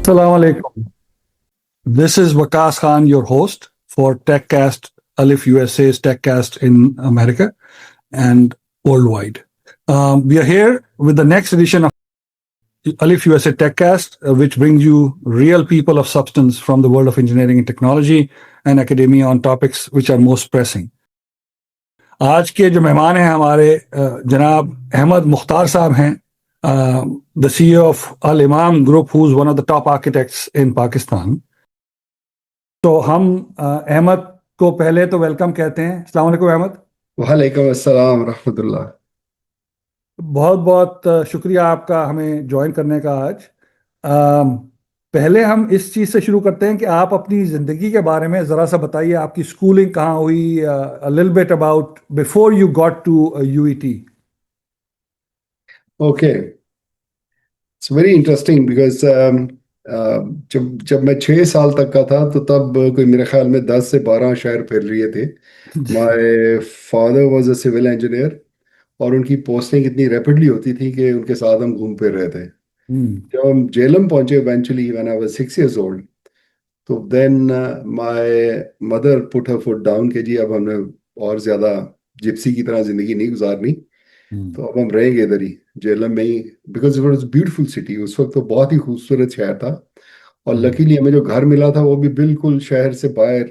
Assalamu alaikum. This is Waqas Khan, your host for TechCast, Alif USA's TechCast in America and worldwide. We are here with the next edition of Alif USA TechCast, which brings you real people of substance from the world of engineering and technology and academia on topics which are most pressing. आज के जो मेहमान हैं हमारे जनाब अहमद मुख्तार साहब हैं, the CEO of Al Imam Group, who's one of the top architects in Pakistan. तो हम अहमद को पहले तो वेलकम कहते हैं. अस्सलाम वालेकुम अहमद. वालेकुम अस्सलाम रहमतुल्लाह. बहुत बहुत शुक्रिया आपका हमें ज्वाइन करने का आज. पहले हम इस चीज़ से शुरू करते हैं कि आप अपनी ज़िंदगी के बारे में ज़रा सा बताइए. आपकी स्कूलिंग कहाँ हुई, a little bit about before you got to UET. Okay, it's very interesting because जब मैं 6 साल तक का था तो तब कोई मेरे ख्याल में 10 से 12 शहर फिर लिए थे. My father was a civil engineer और उनकी पोस्टिंग इतनी रैपिडली होती थी कि उनके साथ हम घूम फिर रहे थे. जब हम जेलम पहुंचे eventually when I was 6 years old, तो then my mother put her foot down कि जी अब हमने और ज्यादा जिप्सी की तरह जिंदगी नहीं गुजारनी, तो अब हम रहेंगे इधर ही जेलम में ही, because it was beautiful city. उस वक्त तो बहुत ही खूबसूरत शहर था और लकीली हमें जो घर मिला था वो भी बिल्कुल शहर से बाहर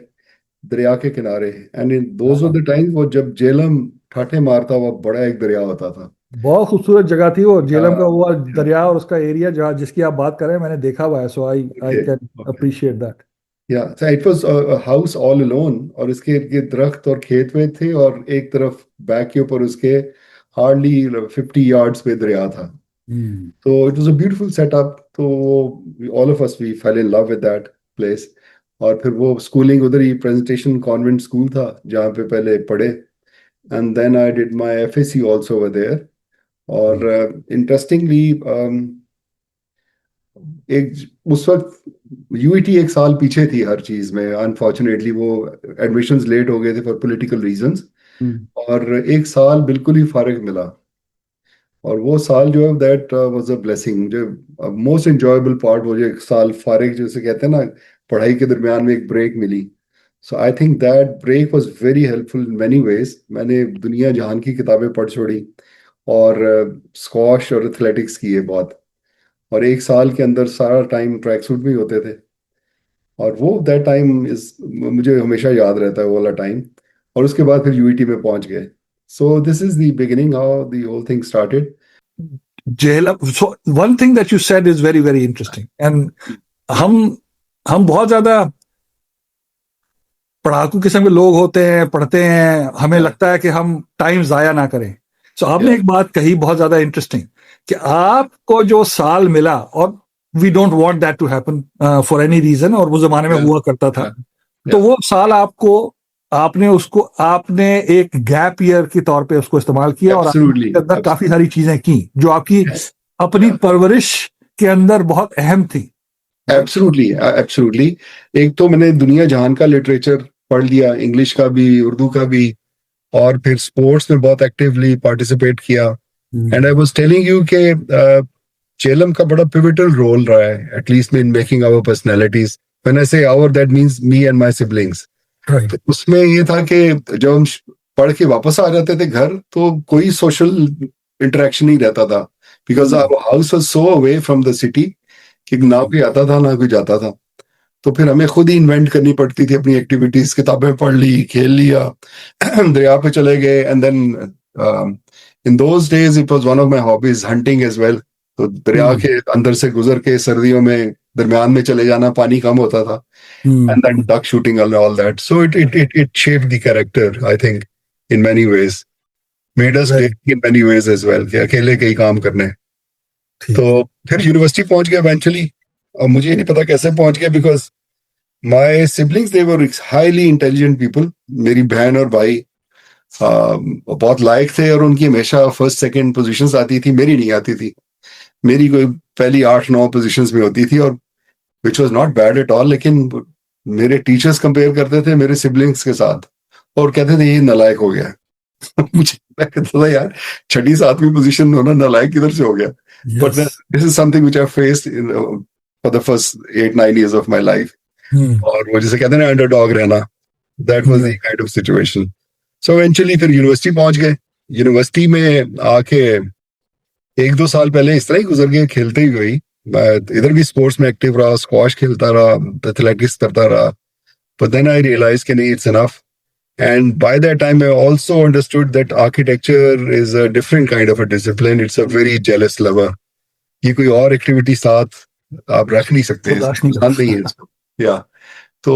दरिया के किनारे. And in those were the times वो जब जेलम ठाठे मारता हुआ बड़ा एक दरिया होता था. बहुत खूबसूरत जगह थी वो जेलम का, वो दरिया और उसका एरिया जहाँ जिसकी आप बात कर रहे हैं मैंने देखा हुआ है. So I can appreciate that. या so it was a house all alone और इसके इर्द दरख्त और खेत वेत थे और एक तरफ बैक के ऊपर उसके हार्डली 50 yards पे दरिया था. तो it was a beautiful setup. तो all of us we fell in love with that place. और फिर वो स्कूलिंग उधर ही प्रेजेंटेशन कॉन्वेंट स्कूल था जहाँ पे पहले पढ़े. And then I did my FSc also over there. और इंटरेस्टिंगली एक उस वक्त यूईटी एक साल पीछे थी हर चीज में. अनफॉर्चुनेटली वो एडमिशंस लेट हो गए थे फॉर पॉलिटिकल रीजंस और एक साल बिल्कुल ही फारिग मिला. और वो साल जो है दैट वाज अ ब्लेसिंग. जो मोस्ट एंजॉयबल पार्ट वो जो एक साल फारिग जैसे कहते हैं ना, पढ़ाई के दरमियान में एक ब्रेक मिली. So I think that break was very helpful in many ways. मैंने दुनिया जहान की किताबें पढ़ छोड़ी और स्क्वाश और एथलेटिक्स किए बहुत. और एक साल के अंदर सारा टाइम ट्रैक सूट में ही होते थे. और वो दैट टाइम इज मुझे हमेशा याद रहता है वो वाला टाइम. और उसके बाद फिर यूईटी में पहुंच गए. So this is the beginning how the whole thing started. Jhelum. So one thing that you said is very very interesting. And हम बहुत ज्यादा पढ़ाकू किस्म के लोग होते हैं, पढ़ते हैं, हमें लगता है कि हम टाइम जाया ना करें. सो आपने एक बात कही बहुत ज्यादा इंटरेस्टिंग कि आपको जो साल मिला, और we don't want that to happen for any reason, और वो जमाने में हुआ करता था. तो वो साल आपने एक गैप ईयर के तौर पे उसको इस्तेमाल किया और अंदर काफी सारी चीजें की जो आपकी अपनी परवरिश के अंदर बहुत अहम थी. Absolutely absolutely. एक तो मैंने दुनिया जहान का लिटरेचर पढ़ लिया, इंग्लिश का भी उर्दू का भी, और फिर स्पोर्ट्स में बहुत एक्टिवली पार्टिसिपेट किया. And I was telling you के जेलम का बड़ा पिवटल रोल रहा है at least in making our personalities. When I say our that means me and my siblings. तो उसमें ये था कि जब हम पढ़ के वापस आ जाते थे घर तो कोई सोशल इंटरेक्शन नहीं रहता था because our house was so away from the city कि ना कोई आता था ना कोई जाता था. तो फिर हमें खुद ही इन्वेंट करनी पड़ती थी अपनी एक्टिविटीज. किताबें पढ़ ली, खेल लिया, दरिया पे चले गए. And then in those days it was one of my hobbies hunting as well. तो दरिया के अंदर से गुजर के सर्दियों में दरमियान में चले जाना, पानी कम होता था. And then duck shooting and all that. So it shaped the character I think in many ways, made us great in many ways as well कि अकेले कई काम करने. तो फिर यूनिवर्सिटी पहुंच गया इवेंचुअली. और मुझे नहीं पता कैसे पहुंच गया because my siblings they were highly intelligent people. मेरी बहन और भाई बहुत लायक थे और उनकी हमेशा फर्स्ट सेकंड पोजीशंस आती थी. मेरी नहीं आती थी. मेरी कोई पहली 8-9 पोजीशंस में होती थी और which was not bad at all. लेकिन मेरे टीचर्स कंपेयर करते थे मेरे सिबलिंग्स के साथ और कहते थे ये नालायक हो गया. मुझे मैं कहता था यार 6ठी 7वीं पोजीशन होना नालायक किधर से हो गया. But this is something which I faced for the first 8-9 years of my life. Hmm. और वो जैसे कहते हैं ना अंडरडॉग रहना, that was the kind of situation. So eventually फिर यूनिवर्सिटी पहुंच गए. यूनिवर्सिटी में आके 1-2 साल पहले इस तरह ही गुजर गए, खेलते ही गई. मैं इधर भी स्पोर्ट्स में एक्टिव रहा, स्क्वाश खेलता रहा, एथलेटिक्स करता रहा. But then I realized कि नहीं, it's enough. And by that time, I also understood that architecture is a different kind of a discipline. It's a very jealous lover. ये कोई और एक्टिविटी साथ आप रख नहीं सकते, ध्यान नहीं है इसको. Yeah. So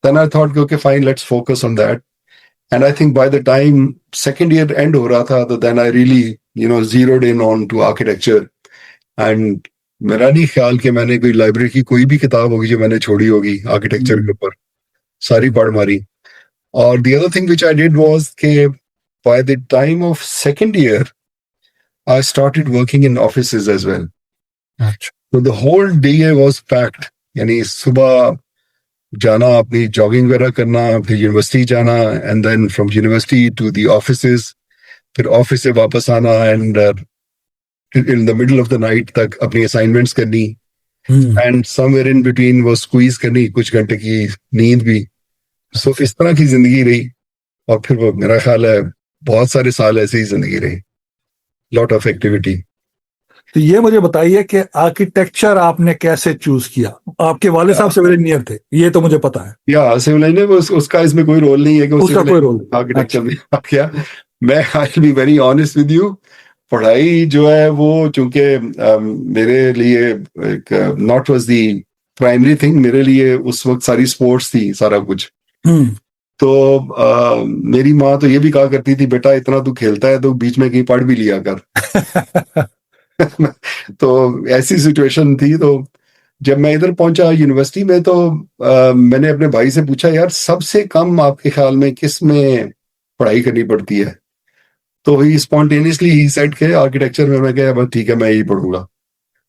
then I thought, okay, fine, let's focus on that. And I think by the time second year end हो रहा था, तो then I really, zeroed in on to architecture. And मेरा नहीं ख्याल कि मैंने कोई लाइब्रेरी की कोई भी किताब होगी जो मैंने छोड़ी होगी आर्किटेक्चर के ऊपर, सारी पढ़ मारी. और the other thing which I did was कि by the time of second year, I started working in offices as well. So the whole day was packed. यानी सुबह जाना, अपनी जॉगिंग वगैरह करना, फिर यूनिवर्सिटी जाना, and then from university to the offices, फिर ऑफिस से वापस आना, and in the middle of the night तक अपनी assignments करनी, and somewhere in between वो squeeze करनी कुछ घंटे की नींद भी. So इस तरह की जिंदगी रही. और फिर वो मेरा ख्याल है बहुत सारे साल ऐसे ही जिंदगी रही. Lot of activity. तो ये मुझे बताइए कि आर्किटेक्चर आपने कैसे चूज किया? आपके वाले साहब सिविल इंजीनियर थे, ये तो मुझे पता है. या सिविल इंजीनियर, उसका इसमें कोई रोल नहीं है कि उसका कोई रोल आर्किटेक्चर में क्या. मैं I will be very honest with you, पढ़ाई जो है वो चूंकि मेरे लिए एक not was the primary thing. मेरे लिए उस वक्त सारी स्पोर्ट्स थी, सारा कुछ. तो मेरी माँ तो ये भी कहा करती थी, बेटा इतना तू खेलता है तो बीच में कहीं पढ़ भी लिया कर. तो ऐसी सिचुएशन थी. तो जब मैं इधर पहुंचा यूनिवर्सिटी में, तो मैंने अपने भाई से पूछा, यार सबसे कम आपके ख्याल में किस में पढ़ाई करनी पड़ती है? तो ही स्पॉन्टेनियसली ही सेड के आर्किटेक्चर में. मैं कहा बस ठीक है, मैं यही पढ़ूंगा.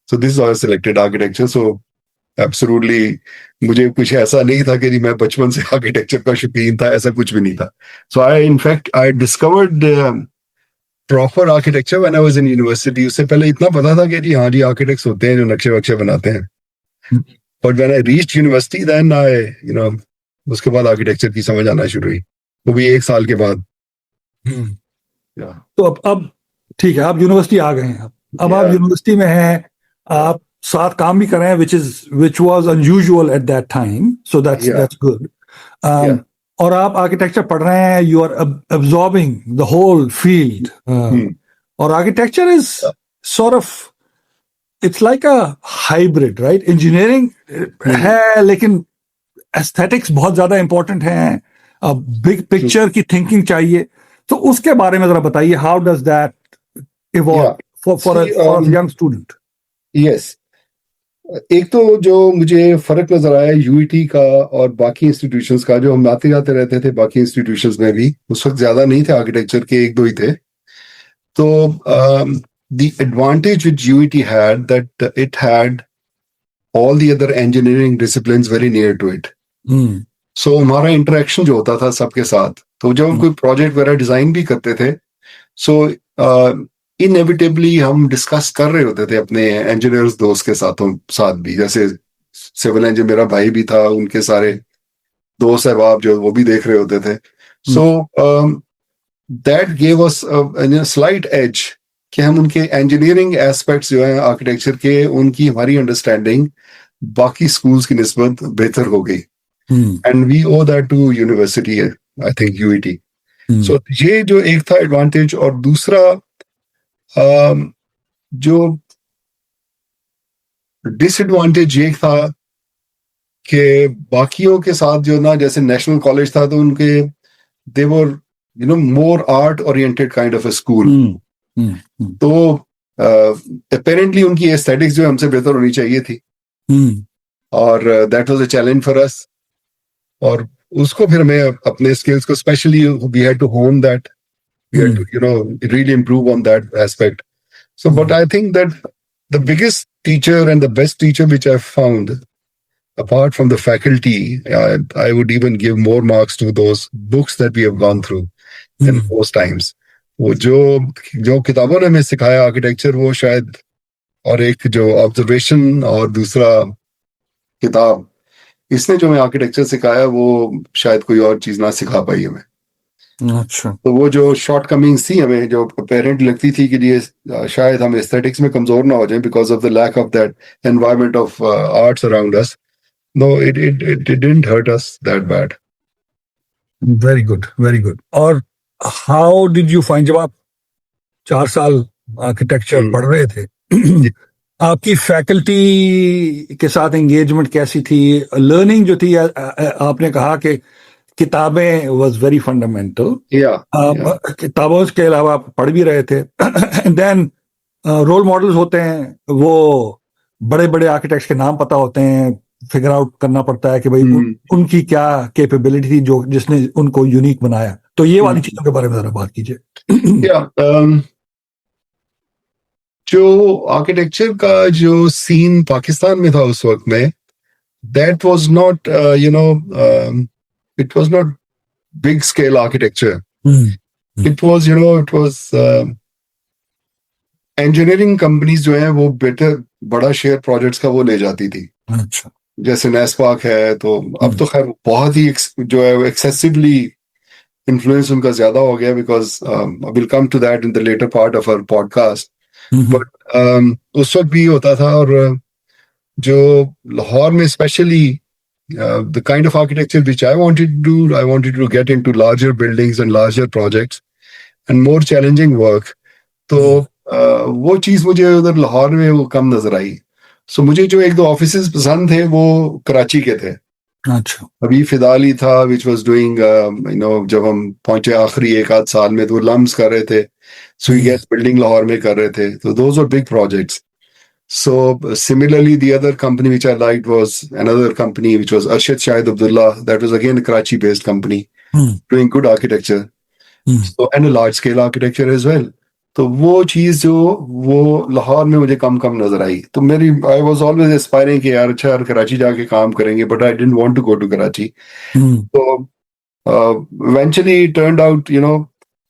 So this I selected architecture. So absolutely मुझे कुछ ऐसा नहीं था कि मैं बचपन से आर्किटेक्चर का शौकीन था, ऐसा कुछ भी नहीं था. So I discovered proper architecture when I was in university. उससे पहले इतना पता था कि जी हाँ जी आर्किटेक्ट्स होते हैं जो नक्शे वक्शे बनाते हैं. But when I reached university then I उसके बाद आर्किटेक्चर की समझ आना शुरू हुई, वो भी 1 साल के बाद. तो अब ठीक है, आप यूनिवर्सिटी आ गए हैं. अब आप यूनिवर्सिटी में हैं, आप साथ काम भी कर रहे हैं, which was unusual at that time, so that's good. और आप आर्किटेक्चर पढ़ रहे हैं, you are absorbing the whole field. और architecture is sort of, it's like a hybrid, right? Engineering है, लेकिन aesthetics बहुत ज्यादा important है, big picture की thinking चाहिए. तो उसके बारे में जरा बताइए, how does that evolve for a young student? Yes. एक तो जो मुझे फर्क नजर आया यूईटी का और बाकी इंस्टीट्यूशंस का, जो हम आते जाते रहते थे बाकी इंस्टीट्यूशंस में भी, उस वक्त ज्यादा नहीं थे आर्किटेक्चर के, 1-2 ही थे. तो the advantage which UET had, that it had all the other engineering disciplines very near to it. So हमारा इंटरेक्शन जो होता था सबके साथ, तो जब हम कोई प्रोजेक्ट वगैरह डिजाइन भी करते थे, सो इनएविटेबली हम डिस्कस कर रहे होते थे अपने इंजीनियर्स दोस्त के साथ भी. जैसे सिविल इंजीनियर मेरा भाई भी था, उनके सारे दोस्त अहबाब जो वो भी देख रहे होते थे. So that gave us slight edge कि हम उनके इंजीनियरिंग एस्पेक्ट्स जो हैं आर्किटेक्चर के, उनकी हमारी अंडरस्टैंडिंग बाकी स्कूल्स की निस्बत बेहतर हो गई. And we owe that to university, I think UET. So ये जो एक था एडवांटेज. और दूसरा जो डिसएडवांटेज ये था कि बाकियों के साथ जो ना, जैसे नेशनल कॉलेज था, तो उनके they were more art oriented kind of a school. तो अपेरेंटली उनकी एस्थेटिक्स जो हमसे बेहतर होनी चाहिए थी, और that was a challenge for us. और उसको फिर मैं अपने स्किल्स को, specially we had to hone that, we had to really improve on that aspect. So but I think that the biggest teacher and the best teacher which I've found, apart from the faculty, I would even give more marks to those books that we have gone through in those times. वो जो किताबों ने हमें सिखाया architecture, वो शायद और एक जो ऑब्जर्वेशन और दूसरा किताब, इसने जो हमें आर्किटेक्चर सिखाया वो शायद कोई और चीज ना सिखा पाई हमें। अच्छा। तो वो जो शॉर्ट कमिंग्स थी हमें, जो पेरेंट लगती थी कि ये शायद हम एस्थेटिक्स में कमजोर ना हो जाएं because of the lack of that environment of arts around us, no it didn't hurt us that bad. Very good, very good. और हाउ डिड यू फाइंड, जब आप 4 साल आर्किटेक्चर पढ़ रहे थे, आपकी फैकल्टी के साथ एंगेजमेंट कैसी थी? लर्निंग जो थी, आपने कहा कि किताबें वाज वेरी फंडामेंटल, या किताबों के अलावा आप पढ़ भी रहे थे। देन रोल मॉडल्स होते हैं, वो बड़े बड़े आर्किटेक्ट्स के नाम पता होते हैं, फिगर आउट करना पड़ता है कि भाई उनकी क्या कैपेबिलिटी थी जो जिसने उनको यूनिक बनाया। तो ये वाली चीजों के बारे में जरा बात कीजिए। या जो आर्किटेक्चर का जो सीन पाकिस्तान में था उस वक्त में, that was not it was not big scale architecture, it was it was engineering companies जो है वो बेटर बड़ा शेयर प्रोजेक्ट्स का वो ले जाती थी। अच्छा। जैसे नेस्पाक है, तो अब तो खैर बहुत ही जो है एक्सेसिवली इन्फ्लुएंस उनका ज्यादा हो गया, because I will come to that in the latter part of our podcast. But उस वक्त भी होता था, और जो लाहौर में specially the kind of architecture which I wanted to do, I wanted to get into larger buildings and larger projects and more challenging work. तो वो चीज मुझे उधर लाहौर में वो कम नजर आई। सो मुझे जो एक दो ऑफिसेज पसंद थे वो कराची के थे। अच्छा। अभी फिदाली था विच वाज डूइंग जब हम पहुंचे आखिरी एक आध साल में तो वो लम्स कर रहे थे, सुई गैस बिल्डिंग लाहौर में कर रहे थे, तो those are big projects. So similarly, the other company which I liked was another company which was Arshad Shahid Abdullah. That was again a Karachi-based company doing good architecture. So and a large-scale architecture as well. तो वो चीज जो वो लाहौर में मुझे कम कम नजर आई। तो मेरी आई वॉज ऑलवेज एस्पायरिंग कि यार अच्छा यार कराची जाके काम करेंगे, but I didn't want to go to Karachi. तो इवेंचुअली टर्न्ड आउट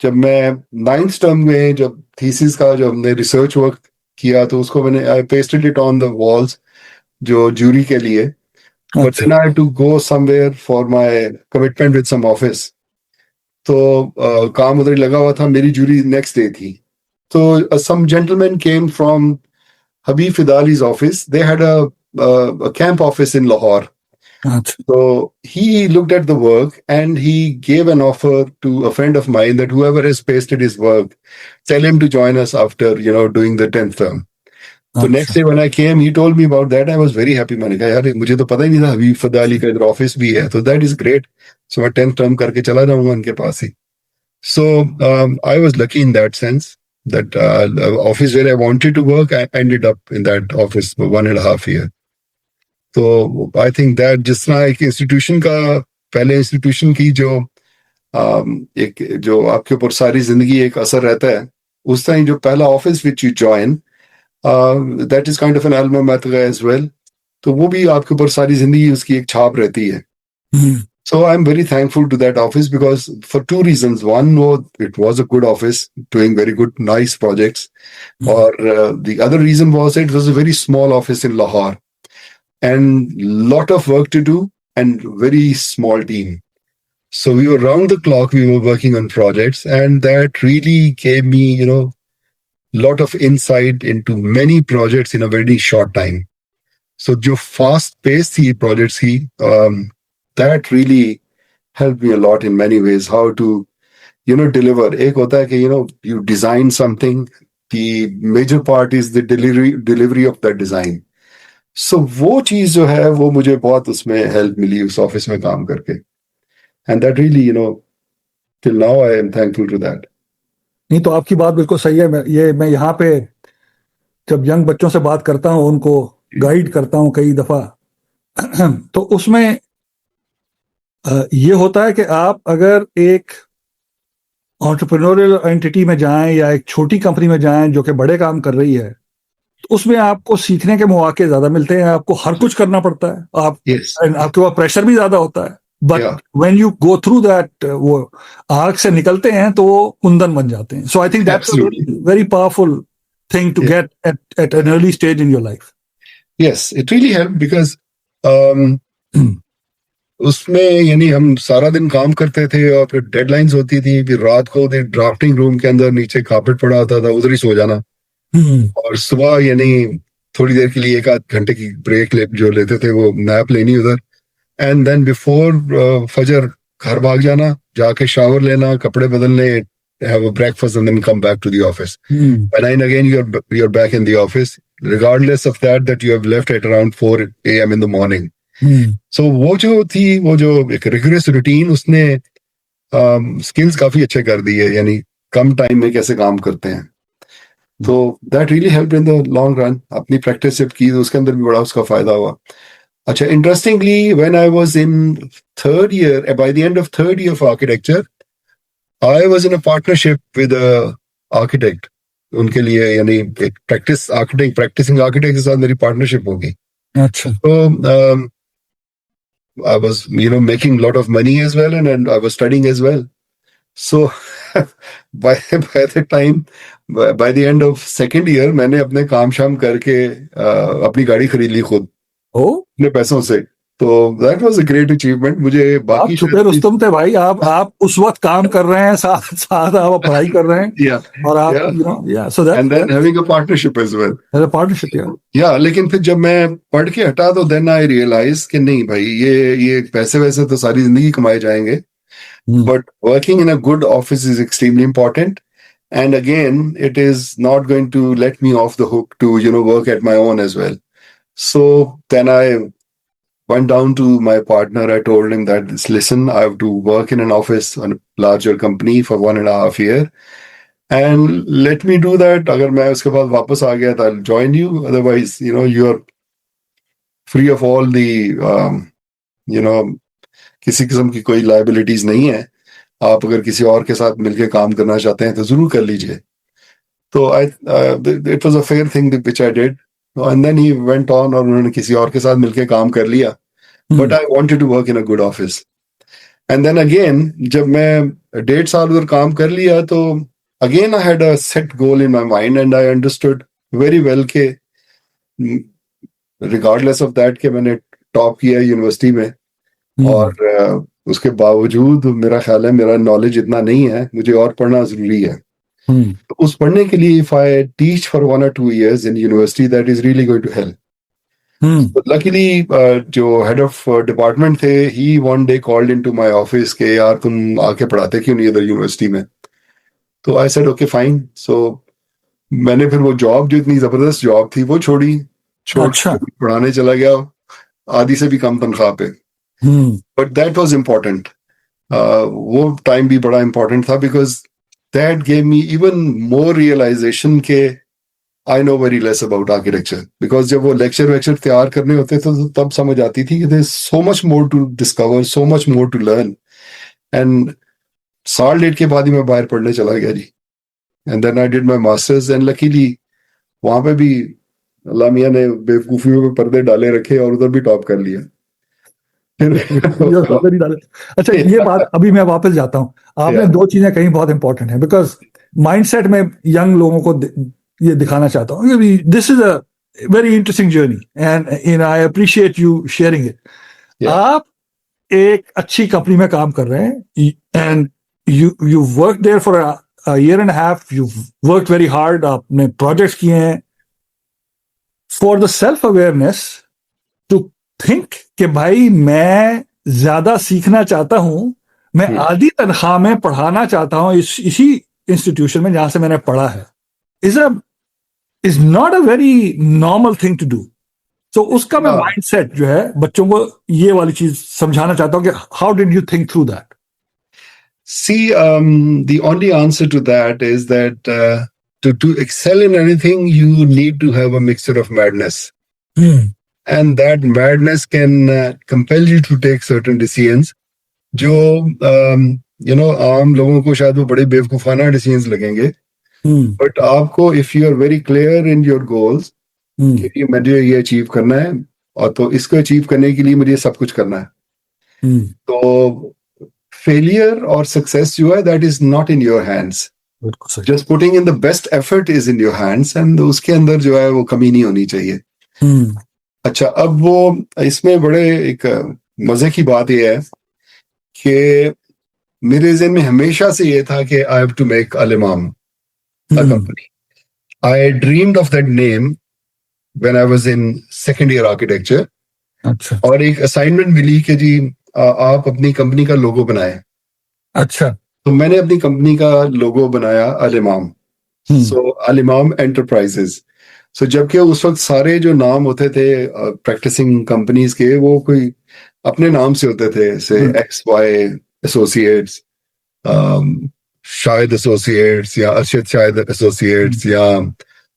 जब मैं 9th टर्म में जब थीसिस का जब हमने रिसर्च वर्क किया तो उसको मैंने I pasted it on the walls जो जूरी के लिए, but then I had to go somewhere for my commitment with some office. तो काम उधर लगा हुआ था, मेरी जूरी नेक्स्ट डे थी। तो some gentleman came from Habib Fidali's office. They had a camp office in Lahore. So he looked at the work and he gave an offer to a friend of mine that whoever has pasted his work, tell him to join us after doing the 10th term. So next day when I came, he told me about that. I was very happy. मैंने कहा यार मुझे तो पता ही नहीं था हबीब फिदाली का इधर ऑफिस भी है, तो that is great. So मैं 10th term करके चला जाऊंगा उनके पास ही। So I was lucky in that sense that office where I wanted to work, I ended up in that office for 1.5 years. तो आई थिंक दैट जिस तरह एक इंस्टीट्यूशन का पहले इंस्टीट्यूशन की जो एक जो आपके ऊपर सारी जिंदगी एक असर रहता है, उस तरह जो पहला office which you join that is kind of an alma mater as well. तो वो भी आपके ऊपर सारी जिंदगी उसकी एक छाप रहती है। So I am very thankful to that office because for 2 reasons. One, it was a good office doing very good, nice projects. Or the other reason was it was a very small office in Lahore and lot of work to do and very small team. So we were round the clock, we were working on projects, and that really gave me, lot of insight into many projects in a very short time. So jo fast paced thi projects hi, that really helped me a lot in many ways, how to, deliver. Ek hota hai ki, you design something, the major part is the delivery of that design. सो वो चीज जो है वो मुझे बहुत उसमें help मिली उस office में काम करके, and that really till now I am thankful to that. नहीं, तो आपकी बात बिल्कुल सही है। मैं यहाँ पे जब यंग बच्चों से बात करता हूँ, उनको गाइड करता हूँ कई दफा, तो उसमें ये होता है कि आप अगर एक एंटरप्रेन्योरियल एंटिटी में जाएं या एक छोटी कंपनी में जाएं जो कि बड़े काम कर रही है, तो उसमें आपको सीखने के मौके ज्यादा मिलते हैं। आपको हर कुछ करना पड़ता है, आपके पास प्रेशर भी ज्यादा होता है, but when you go through that, वो आग से निकलते हैं तो वो कुंदन बन जाते हैं। So I think that's very powerful thing to Yeah. get at an early stage in your life. Yes, it really helped because उसमें यानी हम सारा दिन काम करते थे और फिर डेडलाइंस होती थी, फिर रात को ड्राफ्टिंग रूम के अंदर नीचे कारपेट पड़ा होता था, उधर ही सो जाना, और सुबह यानी थोड़ी देर के लिए 1 आध घंटे की ब्रेक जो लेते थे वो नैप लेनी उधर, एंड देन बिफोर फजर घर भाग जाना, जाके शावर लेना, कपड़े बदलने, have a breakfast and then come back to the office. By 9 again you're back in the office, regardless of that you have left at around 4 a.m. in the morning. So वो जो एक rigorous routine उसने skills काफी अच्छे कर दी है, यानी कम time में कैसे काम करते हैं, तो that really helped in the long run. अपनी practice जब की तो उसके अंदर भी बड़ा उसका फायदा हुआ. अच्छा, interestingly, when I was in third year, by the end of third year of architecture, I was in a partnership with a architect. उनके लिए यानी एक practicing architect के साथ मेरी partnership होगी. अच्छा. So I was making a lot of money as well, and I was studying as well. So by the time, by the end of second year, मैंने अपने काम शाम करके अपनी गाड़ी खरीद ली खुद अपने पैसों से. तो that was a great achievement. मुझे बाकी आप छुपे रुस्तम थे भाई, आप उस वक्त काम कर रहे हैं, साथ साथ आप पढ़ाई कर रहे हैं. Yeah. और आप so that, and then having a partnership as well. a partnership, yeah. लेकिन फिर जब मैं पढ़ के हटा तो then I realized कि नहीं भाई, ये पैसे वैसे तो सारी जिंदगी कमाए जाएंगे, but working in a good office is extremely important. And again, it is not going to let me off the hook to work at my own as well. So then I went down to my partner. I told him that, listen, I have to work in an office on a larger company for 1.5 years, and let me do that. अगर मैं उसके बाद वापस आ गया, I'll join you. Otherwise, you're free of all the किसी किस्म की कोई liabilities नहीं है. आप अगर किसी और के साथ मिलके काम करना चाहते हैं तो जरूर कर लीजिए. तो it was a fair thing which I did. And then he went on, और उन्होंने किसी और के साथ मिलके काम कर लिया. But I wanted to work in a good office. And then again, जब मैं 1.5 साल उधर काम कर लिया तो again I had a set goal in my mind, and I understood very well कि regardless of that कि मैंने टॉप किया यूनिवर्सिटी में, और उसके बावजूद मेरा ख्याल है मेरा नॉलेज इतना नहीं है, मुझे और पढ़ना जरूरी है. तो उस पढ़ने के लिए if I teach for 1 or 2 years in university, that is really going to help. But luckily, जो head of department थे, he one day called into my office कि यार तुम आके पढ़ाते क्यों नहीं इधर यूनिवर्सिटी में. तो I said okay fine. So मैंने फिर वो जॉब जो इतनी जबरदस्त जॉब थी वो छोड़ी, पढ़ाने चला गया आधी से भी कम तनख्वाह पे. But that was important. वो टाइम भी बड़ा important था, because that gave me even more realization के I know very less about architecture. Because जब वो lecture तैयार करने होते थे तो तब समझ आती थी कि there's so much more to discover, so much more to learn. And 1.5 साल के बाद ही मैं बाहर पढ़ने चला गया जी. And then I did my masters, and luckily वहां पे भी अल्लाह मियां ने बेवकूफियों पे पर्दे डाले रखे और उधर भी टॉप कर लिया. अच्छा, ये बात अभी मैं वापस जाता हूँ. आपने 2 चीजें कहीं बहुत इंपॉर्टेंट है, बिकॉज माइंडसेट में यंग लोगों को ये दिखाना चाहता हूँ. This is a very interesting journey, and I appreciate you sharing it. आप एक अच्छी कंपनी में काम कर रहे हैं, and you work there for a year and a half. You work very hard, आपने प्रोजेक्ट्स किए हैं. For the self awareness to think कि भाई मैं ज्यादा सीखना चाहता हूं, मैं आधी तनख्वाह में पढ़ाना चाहता हूं इसी इंस्टीट्यूशन में जहां से मैंने पढ़ा है, is not a very normal thing to do. So उसका मैं माइंडसेट जो है बच्चों को ये वाली चीज समझाना चाहता हूं कि how did you think through that. See, the only answer to that is that to excel in anything, you need to have a mixture of madness. And that madness can compel you to take certain decisions जो आम लोगों को शायद वो बड़े बेवकूफाना decisions लगेंगे, but आपको if you are very clear in your goals कि मुझे ये अचीव करना है, और तो इसको अचीव करने के लिए मुझे सब कुछ करना है, तो फेलियर और सक्सेस जो है that is not in your hands. बिल्कुल सही। Just putting in the best effort is in your hands, and उसके अंदर जो है वो कमी नहीं होनी चाहिए। अच्छा, अब वो इसमें बड़े एक मजे की बात ये है कि मेरे ज़हन में हमेशा से ये था कि आई हैव टू मेक अल इमाम a company. I dreamed of that name when I was in second year architecture. अच्छा और एक असाइनमेंट मिली कि जी आप अपनी कंपनी का लोगो बनाएं। अच्छा। तो मैंने अपनी कंपनी का लोगो बनाया अल इमाम। सो अल इमाम एंटरप्राइजेस। सो जबकि उस वक्त सारे जो नाम होते थे प्रैक्टिसिंग कंपनीज के, वो कोई अपने नाम से होते थे, से X Y associates, Shahid associates, या अरशद शाहिद एसोसिएट्स, या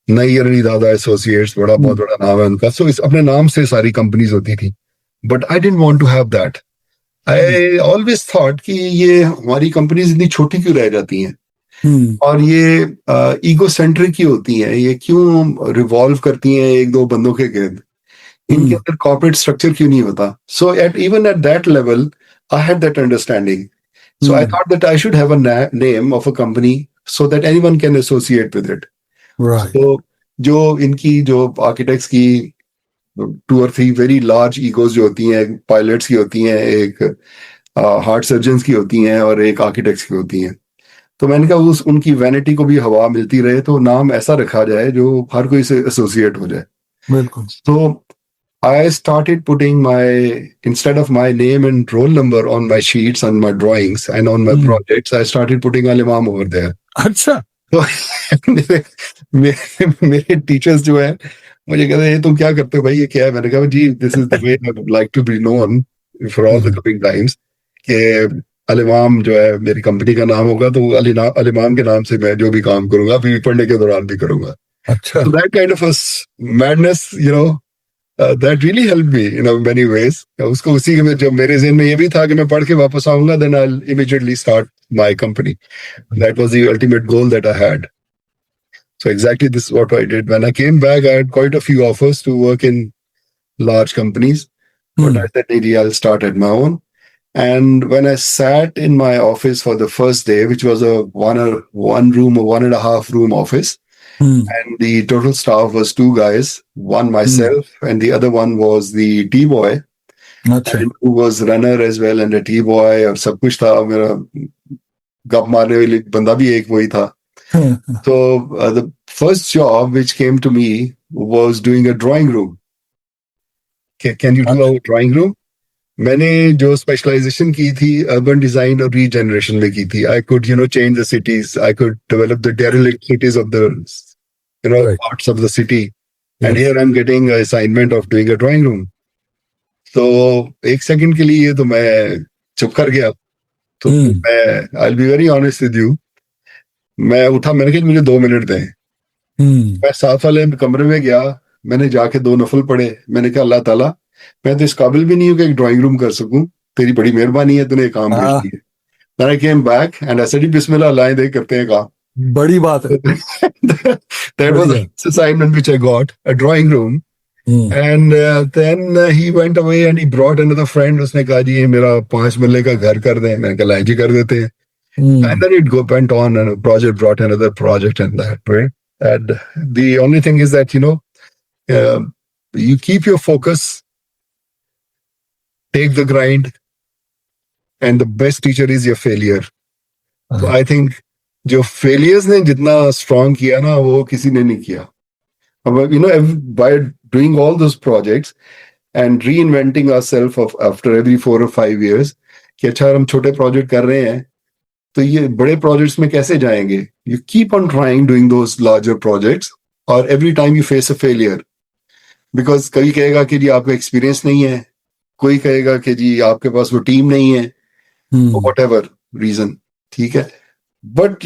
नैयर अली दादा एसोसिएट्स, बड़ा बहुत बड़ा नाम है उनका। सो इस अपने नाम से सारी कंपनीज होती थी। But I didn't want to have that. I always thought कि ये हमारी कंपनीज इतनी छोटी क्यों रह जाती हैं, और ये ईगो सेंट्रिक ही होती हैं, ये क्यों रिवॉल्व करती हैं एक दो बंदों के गिर्द, इनके अंदर कॉर्पोरेट स्ट्रक्चर क्यों नहीं होता। So even at that level I had that understanding. So I thought that I should have a name of a company so that anyone can associate with it. Right. So जो इनकी जो architects की 2 or 3 very large egos जो होती हैं, pilots की होती हैं, एक हार्ट सर्जन्स की होती हैं, और एक आर्किटेक्ट्स की होती हैं। तो मैंने कहा उस उनकी वैनिटी को भी हवा मिलती रहे, तो नाम ऐसा रखा जाए जो हर कोई से एसोसिएट हो जाए। बिल्कुल। तो I started putting instead of my name and roll number on my sheets, on my drawings, and on my projects, I started putting Al Imam over there. अच्छा। तो मेरे टीचर्स जो है मुझे कहते हैं तुम क्या करते हो भाई, ये क्या है? मैंने कहा जी this is the way I would like to be known for all the coming times, कि अल इमाम जो है मेरी कंपनी का नाम होगा, तो अल इमाम के नाम से मैं जो भी काम करूंगा अभी पढ़ने के दौरान भी करूंगा। अच्छा। So that kind of a madness, that really helped me in many ways. उसको उसी में जब मेरे ज़हन में ये भी था कि मैं पढ़ के वापस आऊंगा, then I'll immediately start my company. That was the ultimate goal that I had. So exactly this is what I did. When I came back, I had quite a few offers to work in large companies, but I said, maybe I'll start at my own. And when I sat in my office for the first day, which was a one room or 1.5 room office, and the total staff was 2 guys, one myself, and the other one was the T-boy, and who was runner as well, and a T-boy, और सब कुछ था। मेरा गप मारने वाली बंदा भी एक वही था। So the first job which came to me was doing a drawing room. Can you do a drawing room? मैंने जो स्पेशलाइजेशन की थी अर्बन डिजाइन और रीजनरेशन में की थी। I could change the cities, I could develop the derelict cities of the parts of the city, and here I'm getting an assignment of doing a drawing room. तो एक second के लिए तो मैं चुप कर गया। तो मैं I'll be very honest with you, मैं उठा, मैंने कहा मुझे 2 मिनट दें। मैं साथ वाले कमरे में गया, मैंने जाके 2 नफल पढ़े। मैंने कहा अल्लाह ताला, मैं तो इस काबिल भी नहीं हूँ कि एक ड्राइंग रूम कर सकूं, तेरी बड़ी मेहरबानी है, तूने काम भेज दिया। Then I came back and I said, बिस्मिल्लाह, लाएं दे करते हैं काम। बड़ी बात है। That was the assignment which I got, a drawing room. And then he went away and he brought another friend. उसने कहा जी ये मेरा 5 मरले का घर कर दें। मैंने कहा जी कर देते हैं। And then it went on, and a project brought another project, and that way. And the only thing is that you keep your focus, take the grind, and the best teacher is your failure. So I think जो failures ने जितना strong किया ना, वो किसी ने नहीं किया। By doing all those projects and reinventing ourselves after every 4 or 5 years, कि अच्छा हम छोटे project कर रहे हैं, तो ये बड़े projects में कैसे जाएंगे? You keep on trying doing those larger projects, और every time you face a failure, because कभी कहेगा कि जी आपको experience नहीं है, कोई कहेगा कि जी आपके पास वो टीम नहीं है, whatever reason, ठीक है? But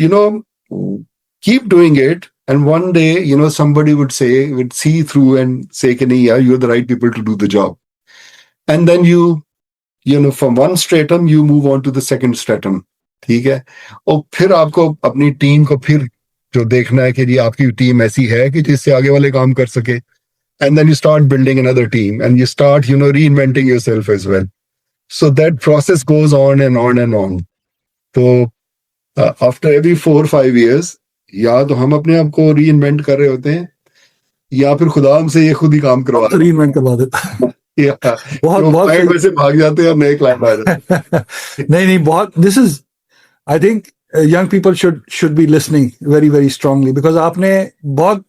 keep doing it, and one day somebody would see through and say कि नहीं यार, you're the right people to do the job. And then from one stratum you move on to the second stratum, ठीक है? और फिर आपको अपनी team को फिर जो देखना है कि जी आपकी टीम ऐसी है कि जिससे आगे वाले काम कर सके, and then you start building another team, and you start reinventing yourself as well. So that process goes on and on and on. So after every 4-5 years या तो हम अपने आप को री इन्वेंट कर रहे होते हैं या फिर खुदा हमसे ये खुद ही काम करवा रहा रीइन्वेंट करवा देता है या बहुत तो बहुत क्लाइंट सही। में से भाग जाते हैं और नए क्लाइंट आ जाते हैं। नहीं नहीं, बहुत, this is, I think young people should be listening very very strongly, because आपने बहुत